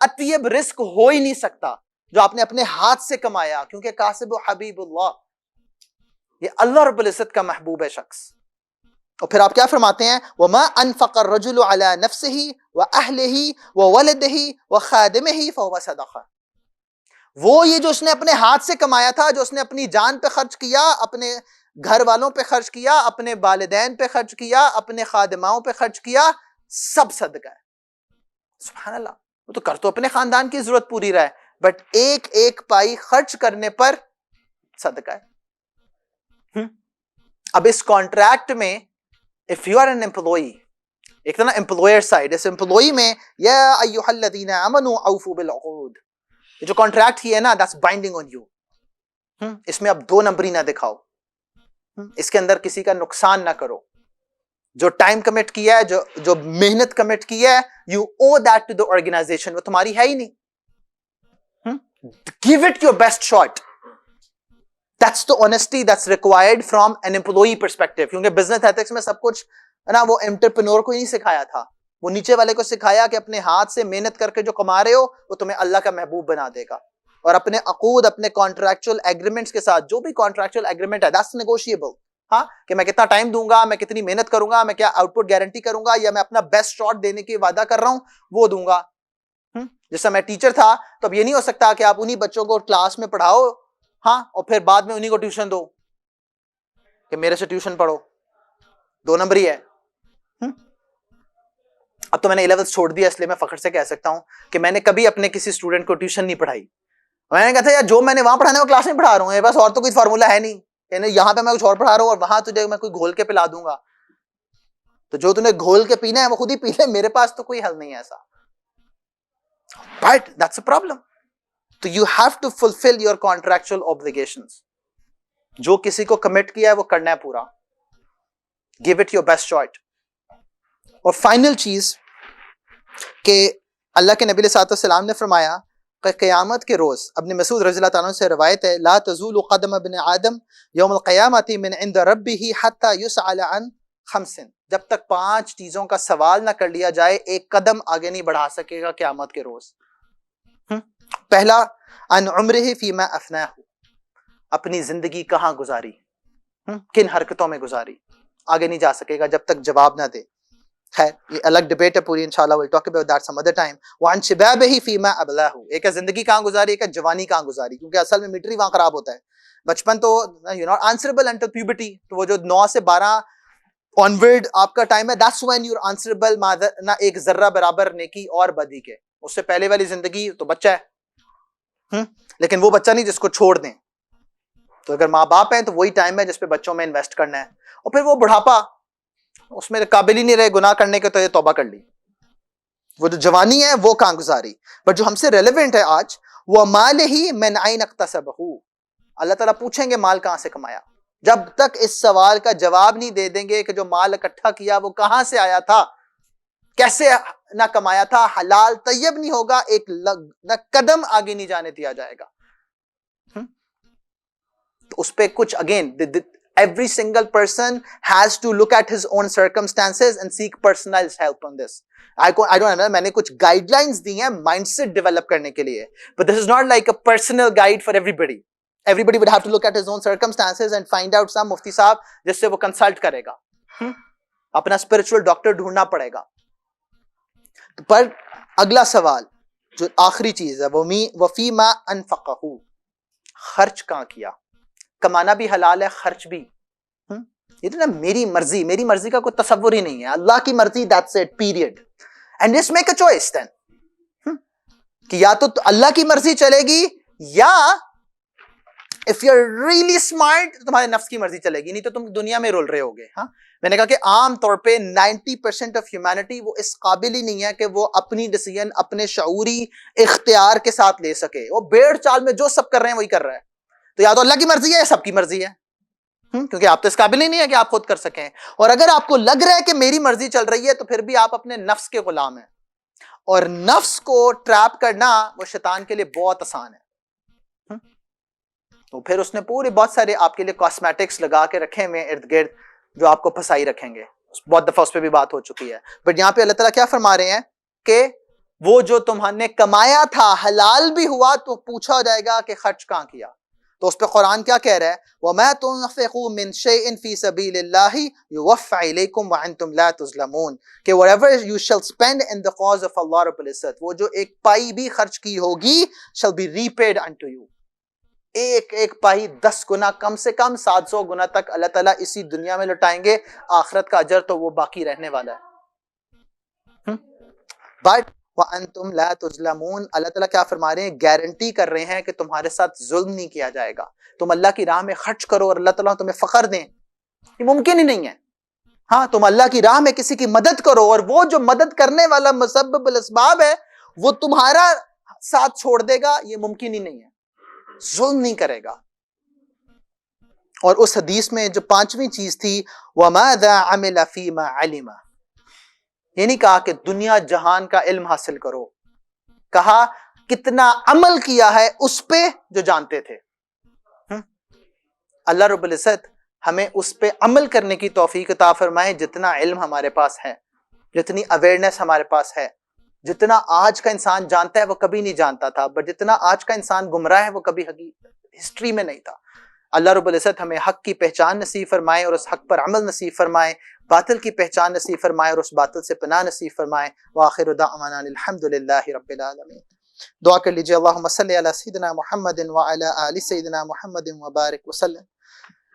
اطیب رزق ہو ہی نہیں سکتا جو آپ نے اپنے ہاتھ سے کمایا, کیونکہ کاسب و حبیب اللہ, یہ اللہ رب العزت کا محبوب ہے شخص. اور پھر آپ کیا فرماتے ہیں وَمَا أَنفَقَ الرَّجُلُ عَلَى نَفْسِهِ وَأَهْلِهِ وَوَلَدِهِ وَخَادِمِهِ فَهُوَ صَدَقَةٌ. وہ یہ جو اس نے اپنے ہاتھ سے کمایا تھا, جو اس نے اپنی جان پہ خرچ کیا, اپنے گھر والوں پہ خرچ کیا, اپنے والدین پہ خرچ کیا, اپنے خادماؤں پہ خرچ کیا, سب صدقہ ہے. سبحان اللہ, وہ تو کر تو اپنے خاندان کی ضرورت پوری رہا ہے, بٹ ایک ایک پائی خرچ کرنے پر صدقہ ہے. اب اس کانٹریکٹ میں if you are an employee, ایک تو نا امپلوئر سائڈ, اس امپلوئی میں یا ایھا الذین آمنوا اوفوا بالعقود, یہ جو کانٹریکٹ کی ہے نا that's binding on you. اس میں اب دو نمبری نہ دکھاؤ, اس کے اندر کسی کا نقصان نہ کرو. جو ٹائم کمٹ کیا ہے, جو محنت کمٹ کی ہے, you owe that to the organization, وہ تمہاری ہے ہی نہیں. Give it your best shot. That's the honesty that's required from an employee perspective. کیونکہ بزنس ایتھکس میں سب کچھ نا وہ انٹرپرینور کو ہی نہیں سکھایا تھا, وہ نیچے والے کو سکھایا کہ اپنے ہاتھ سے محنت کر کے جو کما رہے ہو وہ تمہیں اللہ کا محبوب بنا دے گا. اور اپنے عقود, اپنے کانٹریکچوئل ایگریمنٹس کے ساتھ, جو بھی کانٹریکچوئل ایگریمنٹ ہے that's negotiable. ہاں, کہ میں کتنا ٹائم دوں گا, میں کتنی محنت کروں گا, میں کیا آؤٹ پٹ گارنٹی کروں گا, یا میں اپنا بیسٹ شاٹ دینے کی وعدہ کر رہا ہوں وہ دوں گا. جیسا میں ٹیچر تھا تو اب یہ نہیں ہو سکتا کہ آپ انہی بچوں کو کلاس میں پڑھاؤ, ہاں, اور پھر بعد میں انہی کو ٹیوشن دو کہ میرے سے ٹیوشن پڑھو, دو نمبر ہی ہے. اب تو میں نے 11th چھوڑ دیا, اس لیے میں فخر سے کہہ سکتا ہوں کہ میں نے کبھی اپنے کسی اسٹوڈنٹ کو ٹیوشن نہیں پڑھائی. میں نے کہا تھا یار جو میں نے وہاں پڑھانا ہے وہ کلاس میں پڑھا رہا ہوں, بس اور تو کوئی فارمولا ہے نہیں, یعنی یہاں پہ میں کچھ اور پڑھا رہا ہوں اور وہاں تجھے میں کوئی گھول کے پلا دوں گا, تو جو تمہیں گھول کے پینا ہے وہ خود ہی پی لے, میرے پاس تو کوئی حل نہیں ہے ایسا. Right, that's a problem. So you have to fulfill your contractual obligations. جو کسی کو کمٹ کیا ہے وہ کرنا ہے پورا. Give it your best shot. اور فائنل چیز کہ اللہ کے نبی صلی اللہ علیہ وسلم نے فرمایا کہ قیامت کے روز, ابن مسعود رضی اللہ تعالیٰ عنہ سے روایت ہے, لا تزول قدم ابن آدم یوم القیامت من عند ربہ حتی یسأل عن خمس, جب تک 5 چیزوں کا سوال نہ کر لیا جائے ایک قدم آگے نہیں بڑھا سکے گا قیامت کے روز. پہلا عن عمرہ فیما افناہ, اپنی زندگی کہاں گزاری, کن حرکتوں میں گزاری, آگے نہیں جا سکے گا جب تک جواب نہ دے. خیر یہ الگ ڈبیٹ ہے پوری, انشاءاللہ we'll talk about that some other time. وعن شبابہ فیما ابلاہ, ایک ہے زندگی کہاں گزاری, ایک ہے جوانی کہاں گزاری, کیونکہ اصل میں میٹری وہاں خراب ہوتا ہے. بچپن تو you're not answerable until puberty, تو وہ جو 9 سے 12 onward آپ کا ٹائم ہے, that's when you're answerable نہ ایک ذرہ برابر نیکی اور بدی کے. اس سے پہلے والی زندگی تو بچہ ہے, لیکن وہ بچہ نہیں جس کو چھوڑ دیں. تو اگر ماں باپ ہیں تو وہی ٹائم ہے جس پہ بچوں میں انویسٹ کرنا ہے. اور پھر وہ بڑھاپا, اس میں قابل ہی نہیں رہے گناہ کرنے کے, تو یہ توبہ کر لی. وہ جو جوانی ہے وہ کہاں گزاری. بٹ جو ہم سے ریلیونٹ ہے آج, وہ مال ہی من عین اقتصبہ, اللہ تعالیٰ پوچھیں گے مال کہاں سے کمایا. جب تک اس سوال کا جواب نہیں دے دیں گے کہ جو مال اکٹھا کیا وہ کہاں سے آیا تھا, کیسے نہ کمایا تھا, حلال طیب نہیں ہوگا, ایک نہ قدم آگے نہیں جانے دیا جائے گا. تو اس پہ کچھ again every single person has to look at his own circumstances and seek personalized help on this. I don't know, میں نے کچھ گائیڈ لائنس دی ہیں مائنڈ سیٹ ڈیولپ کرنے کے لیے, but this is not like a personal guide for everybody. Everybody would have to look at his own circumstances and find out some مفتی صاحب جس سے وہ کنسلٹ کرے گا. اپنا اسپرچل ڈاکٹر ڈھونڈنا پڑے گا. پر اگلا سوال جو آخری چیز ہے وفی ما انفقہ، خرچ کہاں کیا؟ کمانا بھی حلال ہے، خرچ بھی. یہ تو نا میری مرضی کا کوئی تصور ہی نہیں ہے. اللہ کی مرضی، that's it, period. And just make a choice then. کہ یا تو اللہ کی مرضی چلے گی، یا if you're really smart تمہارے نفس کی مرضی چلے گی، نہیں تو تم دنیا میں رول رہے ہوگے. ہاں میں نے کہا کہ عام طور پہ 90% آف ہیومینٹی وہ اس قابل ہی نہیں ہے کہ وہ اپنی ڈیسیژن اپنے شعوری اختیار کے ساتھ لے سکے. وہ بیڑ چال میں جو سب کر رہے ہیں وہی کر رہا ہے. تو یا تو اللہ کی مرضی ہے یا سب کی مرضی ہے، کیونکہ آپ تو اس قابل ہی نہیں ہے کہ آپ خود کر سکیں. اور اگر آپ کو لگ رہا ہے کہ میری مرضی چل رہی ہے تو پھر بھی آپ اپنے نفس کے غلام ہیں. اور نفس کو ٹریپ کرنا وہ شیطان کے لیے بہت آسان ہے. تو پھر اس نے پورے بہت سارے آپ کے لیے کاسمیٹکس لگا کے رکھے ہوئے ارد گرد جو آپ کو پھنسائی رکھیں گے. بہت دفعہ اس پہ بھی بات ہو چکی ہے. بٹ یہاں پہ اللہ تعالیٰ کیا فرما رہے ہیں کہ وہ جو تم نے کمایا تھا حلال بھی ہوا تو پوچھا جائے گا کہ خرچ کہاں کیا. تو اس پہ قرآن کیا کہہ رہا ہے؟ وَمَا تُنْفِقُوا مِنْ شَيْءٍ فِي سَبِيلِ اللَّهِ يُوَفَّ إِلَيْكُمْ وَأَنْتُمْ لَا تُظْلَمُونَ کہ whatever you shall spend in the cause of Allah رب العزت، وہ جو ایک پائی بھی خرچ کی ہوگی shall be repaid unto you. ایک پائی 10 گنا، کم سے کم 700 گنا تک اللہ تعالیٰ اسی دنیا میں لوٹائیں گے. آخرت کا اجر تو وہ باقی رہنے والا ہے. بٹ وَأَنْتُمْ لَا تُظْلَمُونَ، اللہ تعالیٰ کیا فرما رہے ہیں؟ گارنٹی کر رہے ہیں کہ تمہارے ساتھ ظلم نہیں کیا جائے گا. تم اللہ کی راہ میں خرچ کرو اور اللہ تعالیٰ تمہیں فخر دیں، یہ ممکن ہی نہیں ہے. ہاں تم اللہ کی راہ میں کسی کی مدد کرو اور وہ جو مدد کرنے والا مسبب الاسباب ہے وہ تمہارا ساتھ چھوڑ دے گا، یہ ممکن ہی نہیں ہے. ظلم نہیں کرے گا. اور اس حدیث میں جو 5ویں چیز تھی وَمَاذَا عَمِلَ فِي مَا عَلِمَ، یہ نہیں کہا کہ دنیا جہان کا علم حاصل کرو، کہا کتنا عمل کیا ہے اس پہ جو جانتے تھے. اللہ رب العزت ہمیں اس پہ عمل کرنے کی توفیق عطا فرمائے جتنا علم ہمارے پاس ہے، جتنی اویئرنیس ہمارے پاس ہے. جتنا آج کا انسان جانتا ہے وہ کبھی نہیں جانتا تھا، بٹ جتنا آج کا انسان گمراہ ہے وہ کبھی ہسٹری میں نہیں تھا. اللہ رب العزت ہمیں حق کی پہچان نصیب فرمائے اور اس حق پر عمل نصیب فرمائے، باطل کی پہچان نصیب فرمائے اور اس باطل سے پناہ نصیب فرمائے. وآخر دعوانا الحمدللہ رب العالمین. دعا کر لیجیے. اللہم صلی علی سیدنا محمد وعلی آل سیدنا محمد وبارک وسلم.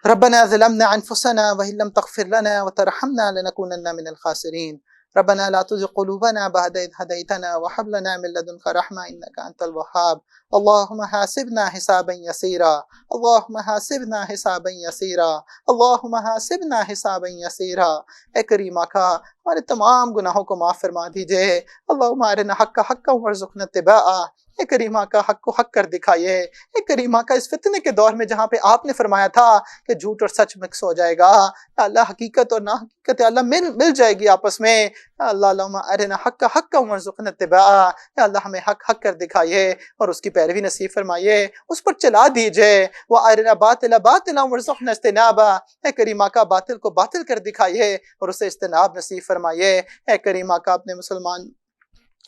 ربنا ظلمنا انفسنا وان لم تغفر لنا وترحمنا لنكونن من الخاسرین. ربنا لا تزغ قلوبنا بعد إذ هديتنا وهب لنا من لدنك رحمة إنك أنت الوهاب. اللهم حاسبنا حسابا يسيرا، اللهم حاسبنا حسابا يسيرا، اللهم حاسبنا حسابا يسيرا. اے کریم آقا ہمارے تمام گناہوں کو معاف فرما دیجئے. اللهم ارنا حق حقا وارزقنا اتباعه. اے کریم آقا حق کو حق کر دکھائیے. اے کریم آقا اس فتنے کے دور میں جہاں پہ آپ نے فرمایا تھا کہ جھوٹ اور سچ مکس ہو جائے گا، یا اللہ حقیقت اور نا حقیقت یا اللہ مل جائے گی آپس میں. یا اللہ اللہم ارنا حق حقا وارزقنا اتباعه. یا اللہ ہمیں حق حق کر دکھائیے اور اس کی پیروی نصیب فرمائیے، اس پر چلا دیجئے. وارنا باطلا باطلا وارزقنا اجتنابا. اے کریم آقا باطل کو باطل کر دکھائیے اور اسے اجتناب نصیب فرمائیے. اے کریم آقا اپنے مسلمان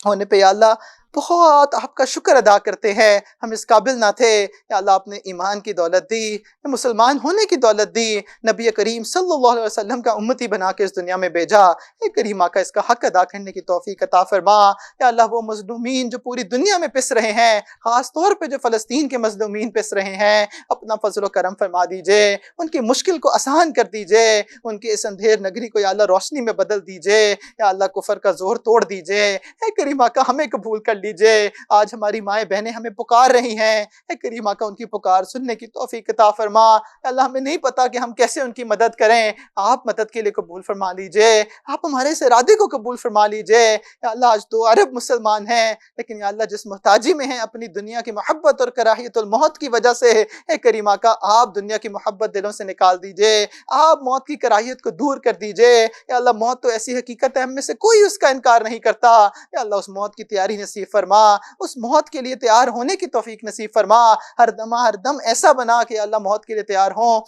ہونے پہ یا اللہ بہت آپ کا شکر ادا کرتے ہیں. ہم اس قابل نہ تھے، یا اللہ آپ نے ایمان کی دولت دی، مسلمان ہونے کی دولت دی، نبی کریم صلی اللہ علیہ وسلم کا امتی بنا کے اس دنیا میں بھیجا. اے کریم آقا اس کا حق ادا کرنے کی توفیق عطا فرما. یا اللہ وہ مظلومین جو پوری دنیا میں پس رہے ہیں، خاص طور پہ جو فلسطین کے مظلومین پس رہے ہیں، اپنا فضل و کرم فرما دیجئے، ان کی مشکل کو آسان کر دیجئے، ان کی اس اندھیر نگری کو یا اللہ روشنی میں بدل دیجئے. یا اللہ کفر کا زور توڑ دیجئے. اے کریم آقا ہمیں قبول کر لیجئے. آج ہماری مائیں بہنیں ہمیں پکار رہی ہیں، اے کریم آقا ان کی پکار سننے کی توفیق عطا فرما. اللہ ہمیں نہیں پتا کہ ہم کیسے ان کی مدد کریں، آپ مدد کے لیے قبول فرما لیجئے. آپ ہمارے اس ارادے کو قبول فرما لیجئے. یا اللہ آج 2 ارب مسلمان ہیں، لیکن یا اللہ جس محتاجی میں ہیں اپنی دنیا کی محبت اور کراہیت الموت کی وجہ سے، اے کریم آقا آپ دنیا کی محبت دلوں سے نکال دیجئے، آپ موت کی کراہیت کو دور کر دیجئے. یا اللہ موت تو ایسی حقیقت ہے ہم میں سے کوئی اس کا انکار نہیں کرتا. یا اللہ اس موت کی تیاری نصیب فرما، اس موت کے لیے تیار ہونے کی توفیق نصیب فرما. ہر دم ایسا بنا کہ اللہ موت کے لیے تیار ہوں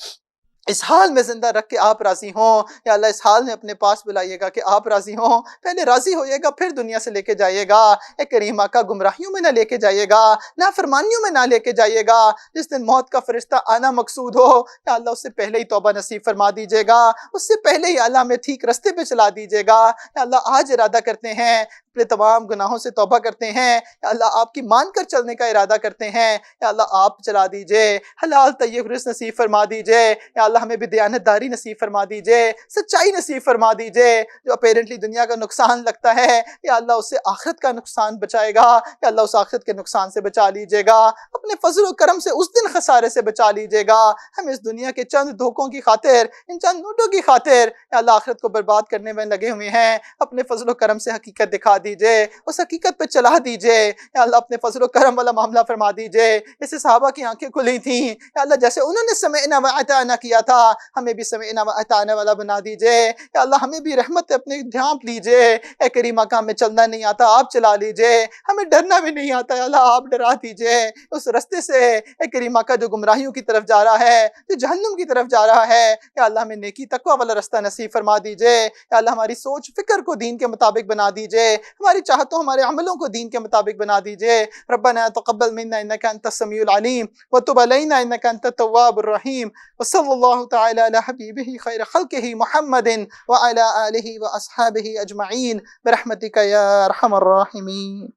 اس حال میں زندہ رکھ کے آپ راضی ہوں، یا اللہ اس حال میں اپنے پاس بلائیے گا کہ آپ راضی ہوں، پہلے راضی ہوئیے گا پھر دنیا سے لے کے جائیے گا، اے کریم آقا گمراہیوں میں نہ لے کے جائیے گا، نافرمانیوں میں نہ لے کے جائیے گا، جس دن موت کا فرشتہ آنا مقصود ہو یا اللہ اس سے پہلے ہی توبہ نصیب فرما دیجیے گا، اس سے پہلے ہی اللہ ہمیں ٹھیک رستے پہ چلا دیجیے گا، یا اللہ آج ارادہ کرتے ہیں اپنے تمام گناہوں سے توبہ کرتے ہیں، یا اللہ آپ کی مان کر چلنے کا ارادہ کرتے ہیں، یا اللہ آپ چلا دیجئے، حلال طیب رزق نصیب فرما دیجئے، یا اللہ ہمیں بھی دیانت داری نصیب فرما دیجئے، سچائی نصیب فرما دیجئے، جو اپیرنٹلی دنیا کا نقصان لگتا ہے یا اللہ اس سے آخرت کا نقصان بچائے گا، یا اللہ اس آخرت کے نقصان سے بچا لیجئے گا، اپنے فضل و کرم سے اس دن خسارے سے بچا لیجئے گا، ہم اس دنیا کے چند دھوکوں کی خاطر، ان چند نوٹوں کی خاطر یا اللہ آخرت کو برباد کرنے میں لگے ہوئے ہیں، اپنے فضل و کرم سے حقیقت دکھا دیجئے، اس حقیقت پہ چلا دیجئے، یا اللہ اپنے فضل و کرم والا معاملہ فرما دیجئے، جیسے صحابہ کی آنکھیں کھلی تھیں، یا اللہ جیسے انہوں نے سمعنا و اطعنا کیا تھا، ہمیں بھی سمعنا و اطعنا والا بنا دیجئے، یا اللہ ہمیں بھی رحمت اپنے ڈھانپ لیجئے، اے کریم آقا ہمیں چلنا نہیں آتا آپ چلا لیجئے، ہمیں ڈرنا بھی نہیں آتا یا اللہ آپ ڈرا دیجئے، اس رستے سے اے کریم آقا جو گمراہیوں کی طرف جا رہا ہے، جو جہنم کی طرف جا رہا ہے، یا اللہ ہمیں نیکی تقوی والا رستہ نصیب فرما دیجئے، یا اللہ ہماری سوچ فکر کو دین کے مطابق بنا دیجئے، ہماری چاہتوں ہمارے عملوں کو دین کے مطابق بنا دیجئے، ربنا تقبل منا انك انت السميع العليم وتب علينا انك انت التواب الرحيم، وصلى الله تعالى على حبيبه خير خلقه محمد وعلى آله واصحابه اجمعين برحمتك يا ارحم الراحمين.